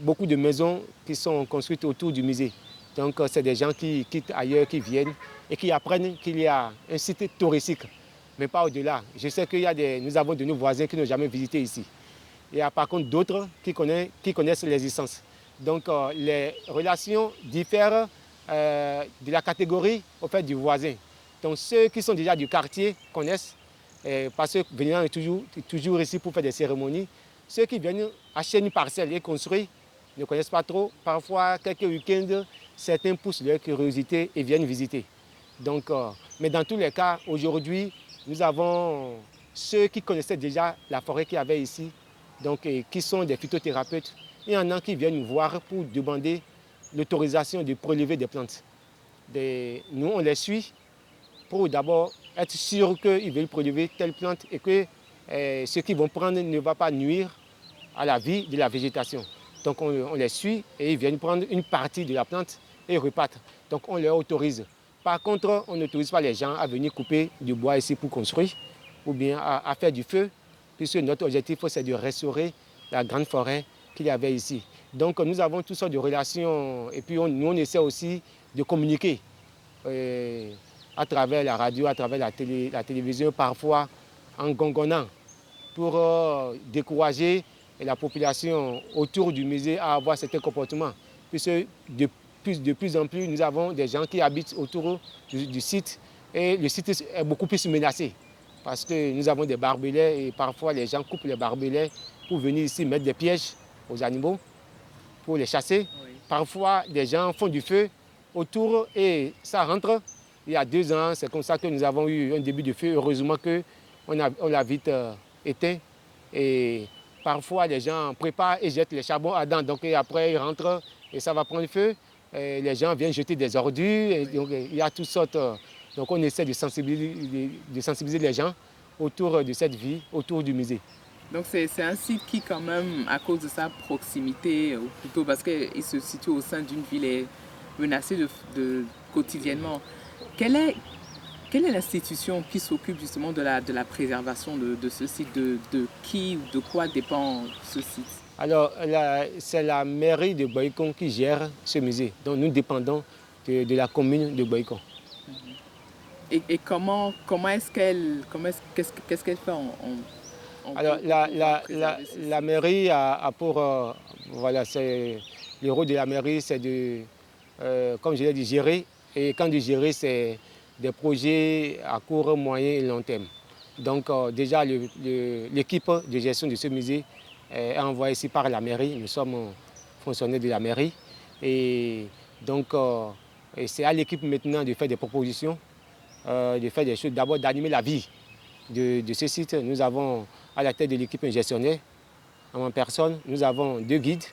beaucoup de maisons qui sont construites autour du musée. Donc c'est des gens qui quittent ailleurs, qui viennent et qui apprennent qu'il y a un site touristique, mais pas au-delà. Je sais que nous avons de nos voisins qui n'ont jamais visité ici. Il y a par contre d'autres qui connaissent l'existence. Donc les relations diffèrent de la catégorie au fait du voisin. Donc ceux qui sont déjà du quartier connaissent, parce que venant est toujours ici pour faire des cérémonies. Ceux qui viennent acheter une parcelle et construire ne connaissent pas trop. Parfois, quelques week-ends, certains poussent leur curiosité et viennent visiter. Donc, mais dans tous les cas, aujourd'hui, nous avons ceux qui connaissaient déjà la forêt qu'il y avait ici, donc, qui sont des phytothérapeutes. Il y en a qui viennent nous voir pour demander l'autorisation de prélever des plantes. Nous, on les suit pour d'abord être sûr qu'ils veulent prélever telle plante et que ce qu'ils vont prendre ne va pas nuire à la vie de la végétation. Donc on les suit et ils viennent prendre une partie de la plante et repartent. Donc on leur autorise. Par contre, on n'autorise pas les gens à venir couper du bois ici pour construire ou bien à faire du feu, puisque notre objectif, c'est de restaurer la grande forêt qu'il y avait ici. Donc nous avons toutes sortes de relations et puis nous on essaie aussi de communiquer à travers la radio, à travers la télévision, parfois en gongonnant pour décourager la population autour du musée à avoir certains comportements. Puisque de plus en plus, nous avons des gens qui habitent autour du site et le site est beaucoup plus menacé parce que nous avons des barbelés et parfois les gens coupent les barbelés pour venir ici mettre des pièges aux animaux, pour les chasser. Oui. Parfois, des gens font du feu autour et ça rentre. Il y a 2 ans, c'est comme ça que nous avons eu un début de feu. Heureusement qu'on l'a vite éteint. Et Parfois, les gens préparent et jettent les charbons ardents. Donc après, ils rentrent et ça va prendre feu. Et les gens viennent jeter des ordures. Et donc, il y a toutes sortes. Donc on essaie de sensibiliser les gens autour de cette vie, autour du musée. Donc c'est un site qui quand même, à cause de sa proximité, ou plutôt parce qu'il se situe au sein d'une ville, est menacé quotidiennement. Quelle est l'institution qui s'occupe justement de la préservation de ce site? De qui ou de quoi dépend ce site? Alors, c'est la mairie de Boycon qui gère ce musée. Donc nous dépendons de la commune de Boycon. Et qu'est-ce qu'elle fait Alors, la mairie a pour... voilà, le rôle de la mairie, c'est de, comme je l'ai dit, gérer. Et quand je dis gérer, c'est des projets à court, moyen et long terme. Donc, déjà, l'équipe de gestion de ce musée est envoyée ici par la mairie. Nous sommes fonctionnaires de la mairie. Et donc, c'est à l'équipe maintenant de faire des propositions, de faire des choses, d'abord d'animer la vie de ce site. Nous avons à la tête de l'équipe un gestionnaire en personne. Nous avons 2 guides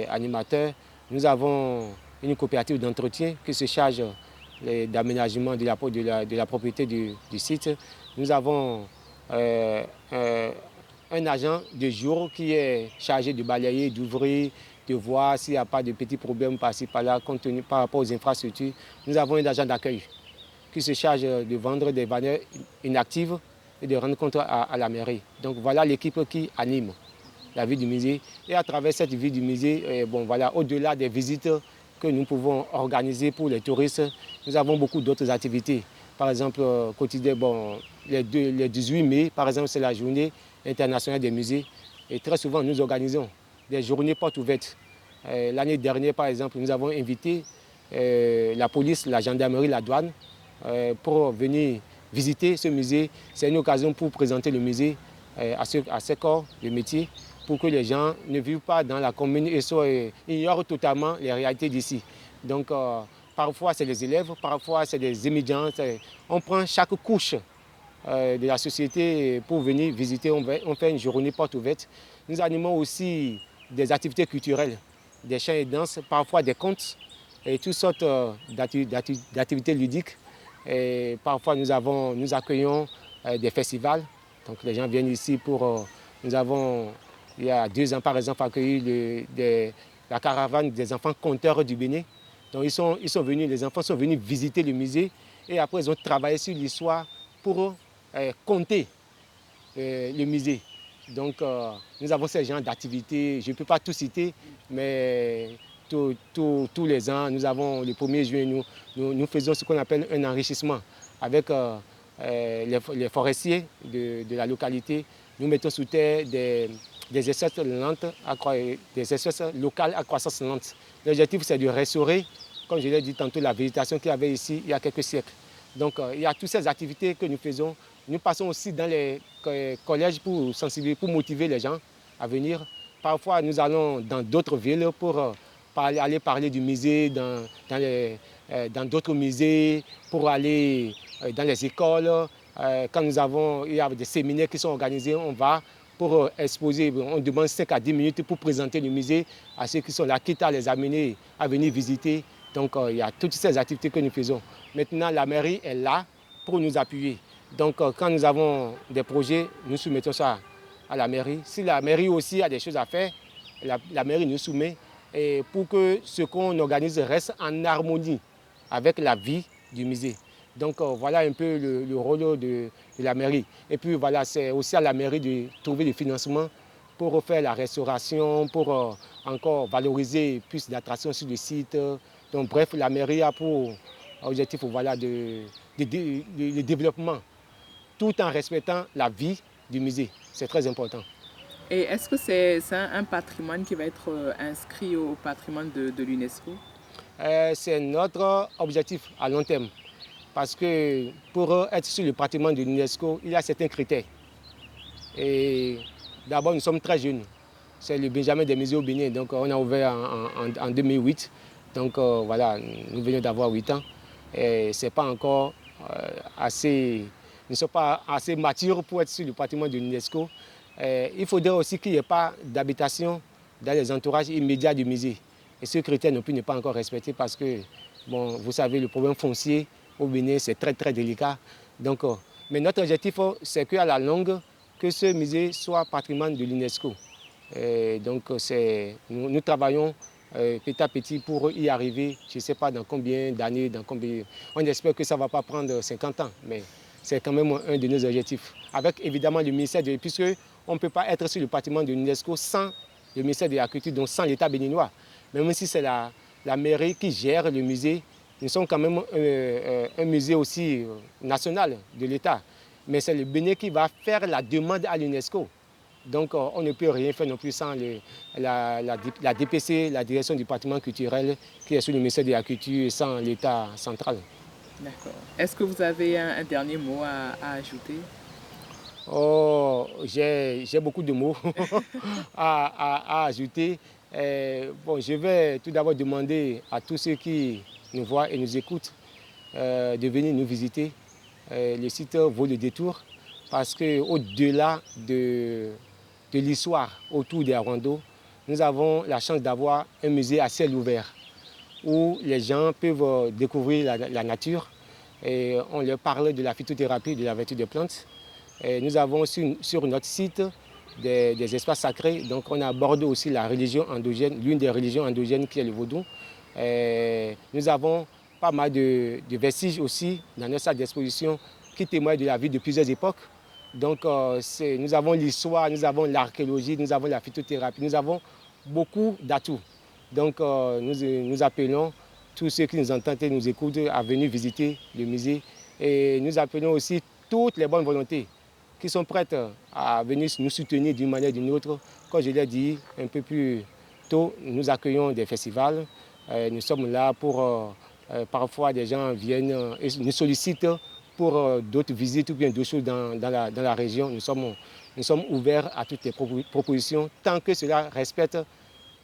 animateurs. Nous avons une coopérative d'entretien qui se charge d'aménagement de la propriété du site. Nous avons un agent de jour qui est chargé de balayer, d'ouvrir, de voir s'il n'y a pas de petits problèmes par-ci, par-là, compte tenu par rapport aux infrastructures. Nous avons un agent d'accueil qui se charge de vendre des valeurs inactives et de rendre compte à la mairie. Donc voilà l'équipe qui anime la vie du musée. Et à travers cette vie du musée, voilà, au-delà des visites que nous pouvons organiser pour les touristes, nous avons beaucoup d'autres activités. Par exemple, quotidien, les 18 mai, par exemple, c'est la journée internationale des musées. Et très souvent, nous organisons des journées portes ouvertes. L'année dernière, par exemple, nous avons invité la police, la gendarmerie, la douane pour venir visiter ce musée. C'est une occasion pour présenter le musée à ces corps de métier, pour que les gens ne vivent pas dans la commune et ignorent totalement les réalités d'ici. Donc, parfois, c'est des élèves, parfois, c'est des étudiants. On prend chaque couche de la société pour venir visiter. On fait une journée porte ouverte. Nous animons aussi des activités culturelles, des chants et danses, parfois des contes et toutes sortes d'activités ludiques. Et parfois, nous accueillons des festivals. Donc, les gens viennent ici pour... nous avons, il y a 2 ans, par exemple, accueilli la caravane des enfants conteurs du Bénin. Donc, ils sont venus, les enfants sont venus visiter le musée et après, ils ont travaillé sur l'histoire pour compter le musée. Donc, nous avons ce genre d'activités. Je ne peux pas tout citer, mais tous les ans, nous avons le 1er juin, nous faisons ce qu'on appelle un enrichissement avec les forestiers de la localité. Nous mettons sous terre des espèces lentes, des espèces locales à croissance lente. L'objectif, c'est de restaurer, comme je l'ai dit tantôt, la végétation qu'il y avait ici il y a quelques siècles. Donc, il y a toutes ces activités que nous faisons. Nous passons aussi dans les collèges pour sensibiliser, pour motiver les gens à venir. Parfois, nous allons dans d'autres villes pour aller parler du musée, dans d'autres musées, pour aller dans les écoles. Quand il y a des séminaires qui sont organisés, on va pour exposer. On demande 5 à 10 minutes pour présenter le musée à ceux qui sont là, quitte à les amener à venir visiter. Donc, il y a toutes ces activités que nous faisons. Maintenant, la mairie est là pour nous appuyer. Donc, quand nous avons des projets, nous soumettons ça à la mairie. Si la mairie aussi a des choses à faire, la mairie nous soumet et pour que ce qu'on organise reste en harmonie avec la vie du musée. Donc, voilà un peu le rôle de la mairie. Et puis, voilà, c'est aussi à la mairie de trouver des financements pour refaire la restauration, pour encore valoriser plus d'attractions sur le site. Donc, bref, la mairie a pour objectif, voilà, de développement, tout en respectant la vie du musée. C'est très important. Et est-ce que c'est un patrimoine qui va être inscrit au patrimoine de l'UNESCO? C'est notre objectif à long terme. Parce que pour être sur le patrimoine de l'UNESCO, il y a certains critères. Et d'abord, nous sommes très jeunes. C'est le Benjamin des musées au Bénin. Donc, on a ouvert en 2008. Donc, voilà, nous venons d'avoir 8 ans. Et c'est pas encore nous ne sommes pas assez matures pour être sur le patrimoine de l'UNESCO. Il faudrait aussi qu'il n'y ait pas d'habitation dans les entourages immédiats du musée. Et ce critère non plus n'est pas encore respecté parce que, bon, vous savez, le problème foncier au Bénin, c'est très très délicat. Donc, mais notre objectif, c'est qu'à la longue, que ce musée soit patrimoine de l'UNESCO. Donc, nous travaillons petit à petit pour y arriver, je ne sais pas dans combien d'années, on espère que ça ne va pas prendre 50 ans, mais c'est quand même un de nos objectifs. Avec évidemment le ministère puisque on ne peut pas être sur le patrimoine de l'UNESCO sans le ministère de la Culture, donc sans l'État béninois. Même si c'est la mairie qui gère le musée, nous sommes quand même un musée aussi national de l'État. Mais c'est le Bénin qui va faire la demande à l'UNESCO. Donc on ne peut rien faire non plus sans la DPC, la Direction du patrimoine culturel, qui est sous le ministère de la Culture et sans l'État central. D'accord. Est-ce que vous avez un dernier mot à ajouter? Oh, j'ai beaucoup de mots à ajouter. Bon, je vais tout d'abord demander à tous ceux qui nous voient et nous écoutent de venir nous visiter. Le site vaut le détour parce qu'au-delà de l'histoire autour des Arando, nous avons la chance d'avoir un musée à ciel ouvert où les gens peuvent découvrir la nature. Et on leur parle de la phytothérapie, de la vertu des plantes. Et nous avons sur notre site des espaces sacrés. Donc on aborde aussi la religion endogène, l'une des religions endogènes qui est le vaudou. Et nous avons pas mal de vestiges aussi dans notre salle d'exposition qui témoignent de la vie de plusieurs époques. Donc nous avons l'histoire, nous avons l'archéologie, nous avons la phytothérapie, nous avons beaucoup d'atouts. Donc nous appelons tous ceux qui nous entendent et nous écoutent à venir visiter le musée. Et nous appelons aussi toutes les bonnes volontés qui sont prêtes à venir nous soutenir d'une manière ou d'une autre. Comme je l'ai dit un peu plus tôt, nous accueillons des festivals. Nous sommes là pour... parfois, des gens viennent et nous sollicitent pour d'autres visites ou bien d'autres choses dans la région. Nous sommes ouverts à toutes les propositions tant que cela respecte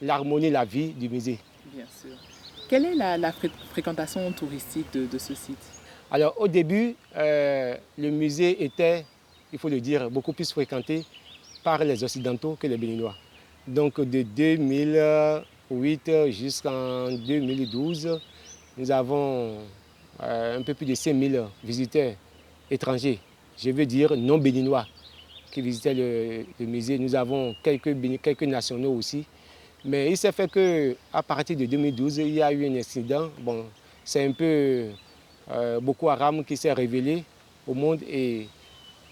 l'harmonie, la vie du musée. Bien sûr. Quelle est la fréquentation touristique de ce site? Alors, au début, le musée était, il faut le dire, beaucoup plus fréquenté par les Occidentaux que les Béninois. Donc, de 2008 jusqu'en 2012, nous avons un peu plus de 5000 visiteurs étrangers, je veux dire non béninois, qui visitaient le musée. Nous avons quelques nationaux aussi. Mais il s'est fait qu'à partir de 2012, il y a eu un incident. Bon, c'est un peu Boko Haram qui s'est révélé au monde. Et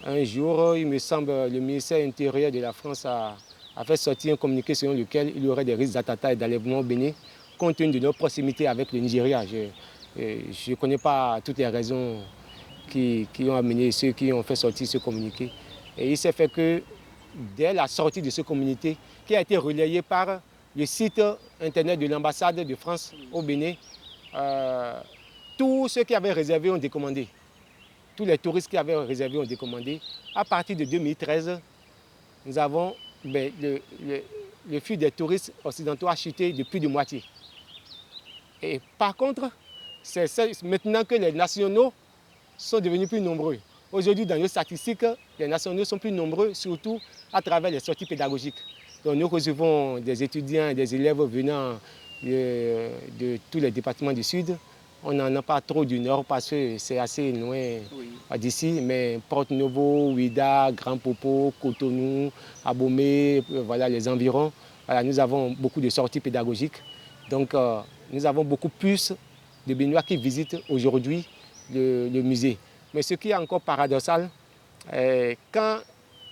un jour, il me semble, le ministère intérieur de la France a fait sortir un communiqué selon lequel il y aurait des risques d'attentats et d'enlèvement au Bénin, compte tenu de notre proximité avec le Nigeria. Je ne connais pas toutes les raisons qui ont amené ceux qui ont fait sortir ce communiqué. Et il s'est fait que dès la sortie de ce communiqué, qui a été relayé par le site internet de l'ambassade de France au Bénin, tous ceux qui avaient réservé ont décommandé. Tous les touristes qui avaient réservé ont décommandé. À partir de 2013, nous avons le flux des touristes occidentaux a chuté de plus de moitié. Et par contre, c'est maintenant que les nationaux sont devenus plus nombreux. Aujourd'hui, dans nos statistiques, les nationaux sont plus nombreux, surtout à travers les sorties pédagogiques. Donc, nous recevons des étudiants et des élèves venant de tous les départements du Sud. On n'en a pas trop du Nord parce que c'est assez loin d'ici, mais Porto-Novo, Ouida, Grand Popo, Cotonou, Abomey, voilà les environs. Voilà, nous avons beaucoup de sorties pédagogiques. Donc, nous avons beaucoup plus de Béninois qui visitent aujourd'hui le musée. Mais ce qui est encore paradoxal, quand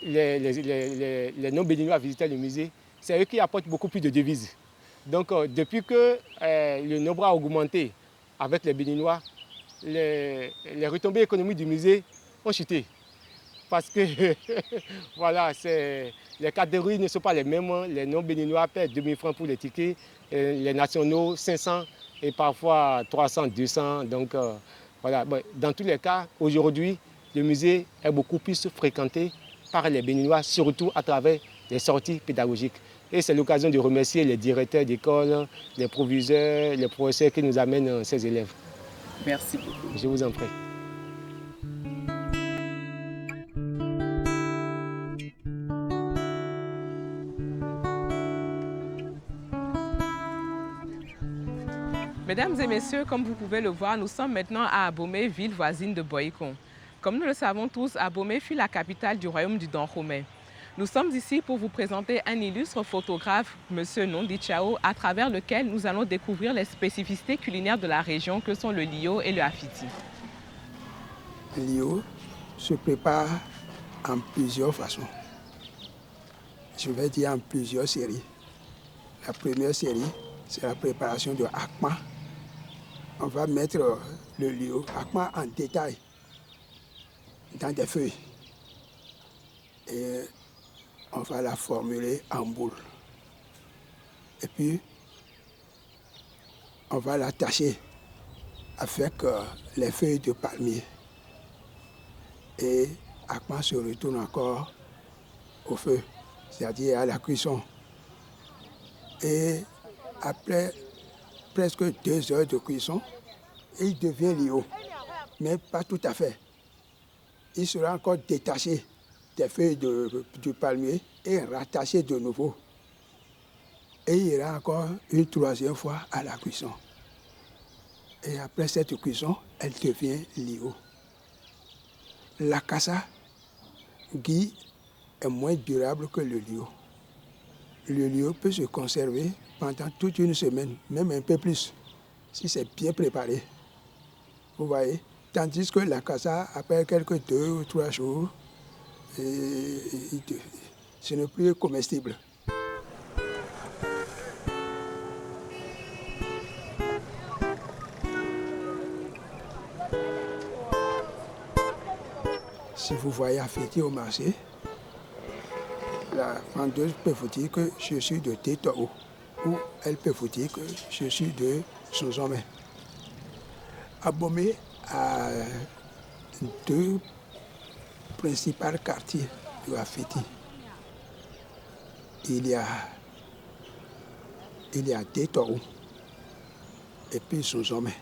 les non-béninois visitaient le musée, c'est eux qui apportent beaucoup plus de devises. Donc, depuis que le nombre a augmenté avec les Béninois, les retombées économiques du musée ont chuté. Parce que voilà, les catégories ne sont pas les mêmes. Les non-béninois perdent 2000 francs pour les tickets, les nationaux 500 et parfois 300, 200. Donc, voilà. Bon, dans tous les cas, aujourd'hui, le musée est beaucoup plus fréquenté par les Béninois, surtout à travers les sorties pédagogiques. Et c'est l'occasion de remercier les directeurs d'école, les proviseurs, les professeurs qui nous amènent ces élèves. Merci beaucoup. Je vous en prie. Mesdames et messieurs, comme vous pouvez le voir, nous sommes maintenant à Abomey, ville voisine de Boycon. Comme nous le savons tous, Abomey fut la capitale du royaume du Dahomey. Nous sommes ici pour vous présenter un illustre photographe, M. Nondi Chao, à travers lequel nous allons découvrir les spécificités culinaires de la région que sont le lio et le afiti. Le lio se prépare en plusieurs façons. Je vais dire en plusieurs séries. La première série, c'est la préparation de akma. On va mettre le lio, akma en détail, dans des feuilles. Et on va la formuler en boule. Et puis, on va l'attacher avec les feuilles de palmier. Et akma se retourne encore au feu, c'est-à-dire à la cuisson. Et après presque 2 heures de cuisson, il devient lio, mais pas tout à fait. Il sera encore détaché des feuilles du palmier et rattaché de nouveau. Et il ira encore une 3e fois à la cuisson. Et après cette cuisson, elle devient lio. La kassa gui est moins durable que le lio. Le lio peut se conserver pendant toute une semaine, même un peu plus, si c'est bien préparé. Vous voyez? Tandis que la kassa, après quelques 2 ou 3 jours, ce n'est plus comestible. Si vous voyez afiti au marché, la vendeuse peut vous dire que je suis de Tétao, ou elle peut vous dire que je suis de Sozomé. Abomey a 2 principaux quartiers de Afiti. Il y a Tétao et puis Sozomé.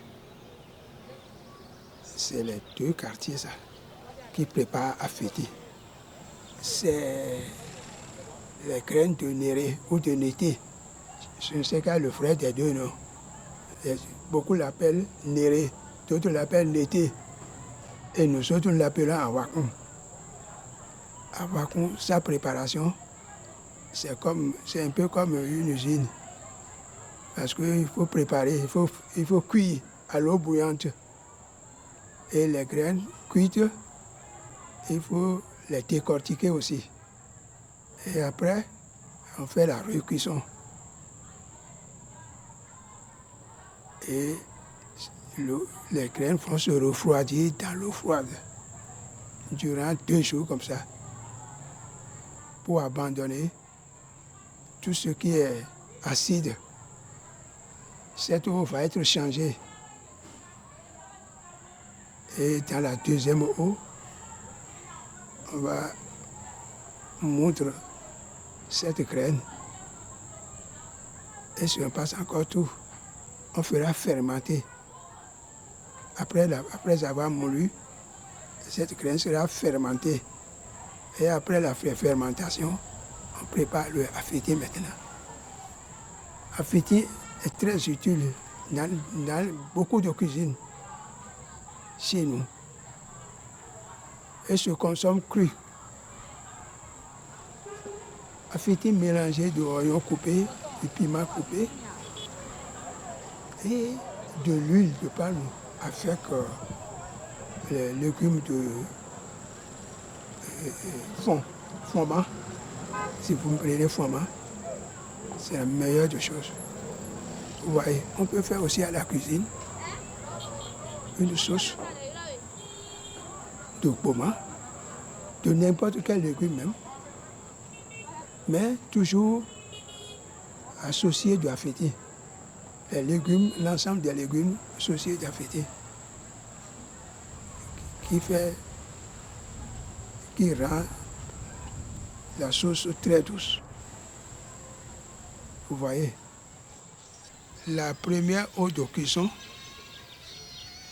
C'est les 2 quartiers ça, qui préparent Afiti. C'est les graines de néré ou de nété. Je ne sais pas le frère des 2 noms. Beaucoup l'appellent néré, d'autres l'appellent nété. Et nous autres, nous l'appelons awakoum. Awakoum, sa préparation, c'est un peu comme une usine. Parce qu'il faut préparer, il faut cuire à l'eau bouillante. Et les graines cuites, il faut les décortiquer aussi. Et après, on fait la recuisson. Et les graines vont se refroidir dans l'eau froide durant 2 jours comme ça, pour abandonner tout ce qui est acide. Cette eau va être changée. Et dans la 2e eau, on va moudre cette graine. Et si on passe encore tout, on fera fermenter. Après avoir moulu, cette graine sera fermentée. Et après la fermentation, on prépare le afiti maintenant. Afiti est très utile dans beaucoup de cuisines chez nous. Et se consomme cru. Afiti mélangé de oignons coupés, de piments coupés et de l'huile de palme avec les légumes de fondant. Si vous me prenez fondant, c'est la meilleure des choses. Vous voyez, on peut faire aussi à la cuisine une sauce de poma, de n'importe quel légume même, mais toujours associé de afiti. Les légumes, l'ensemble des légumes associés d'afiti, qui rend la sauce très douce. Vous voyez, la première eau de cuisson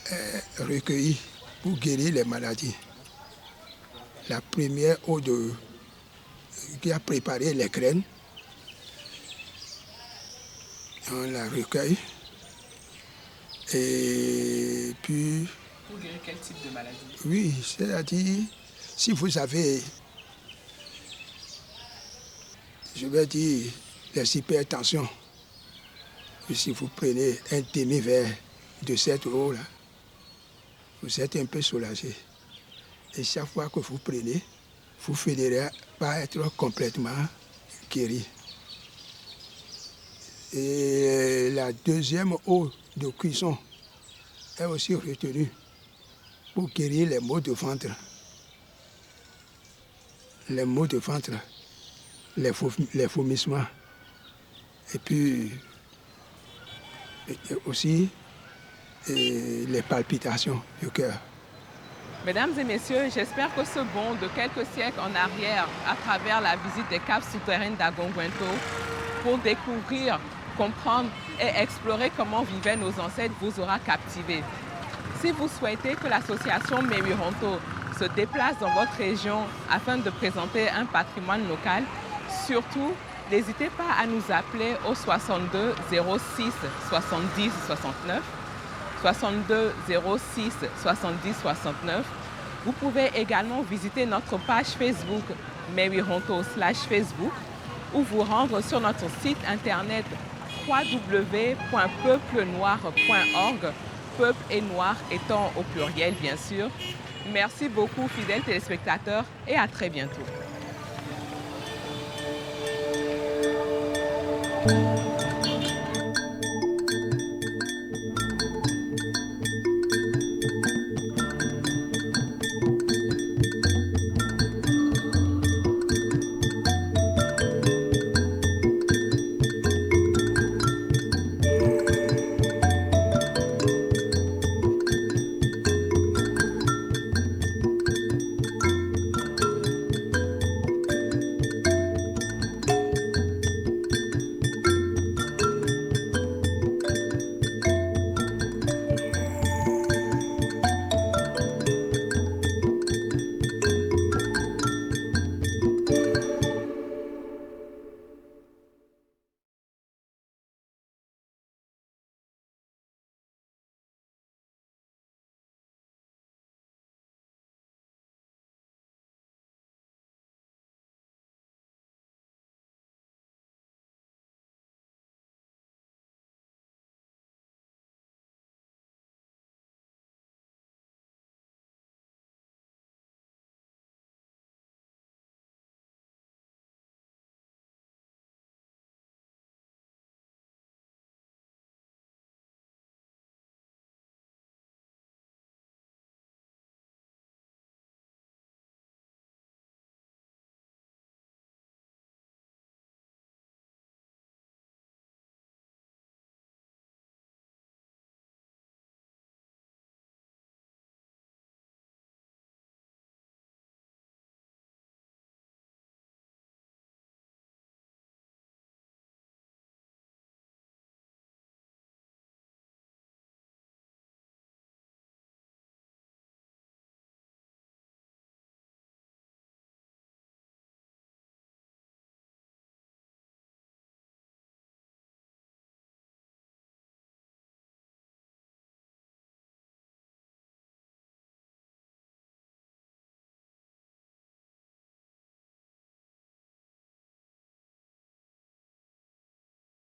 est recueillie pour guérir les maladies. La première eau qui a préparé les graines, on la recueille Et puis... Pour guérir quel type de maladie? Oui, c'est-à-dire, si vous avez, je vais dire, les hypertensions, et si vous prenez un demi-verre de cette eau-là, vous êtes un peu soulagé. Et chaque fois que vous prenez, vous finirez par être complètement guéri. Et la deuxième eau de cuisson est aussi retenue pour guérir les maux de ventre. Les maux de ventre, les vomissements. Et puis aussi les palpitations du cœur. Mesdames et messieurs, j'espère que ce bond de quelques siècles en arrière, à travers la visite des caves souterraines d'Agongwento, pour découvrir, comprendre et explorer comment vivaient nos ancêtres, vous aura captivé. Si vous souhaitez que l'association Mewironto se déplace dans votre région afin de présenter un patrimoine local, surtout, n'hésitez pas à nous appeler au 62 06 70 69, 62 06 70 69. Vous pouvez également visiter notre page Facebook Mewironto/Facebook ou vous rendre sur notre site internet www.peuplenoir.org, peuple et noir étant au pluriel bien sûr. Merci beaucoup fidèles téléspectateurs et à très bientôt.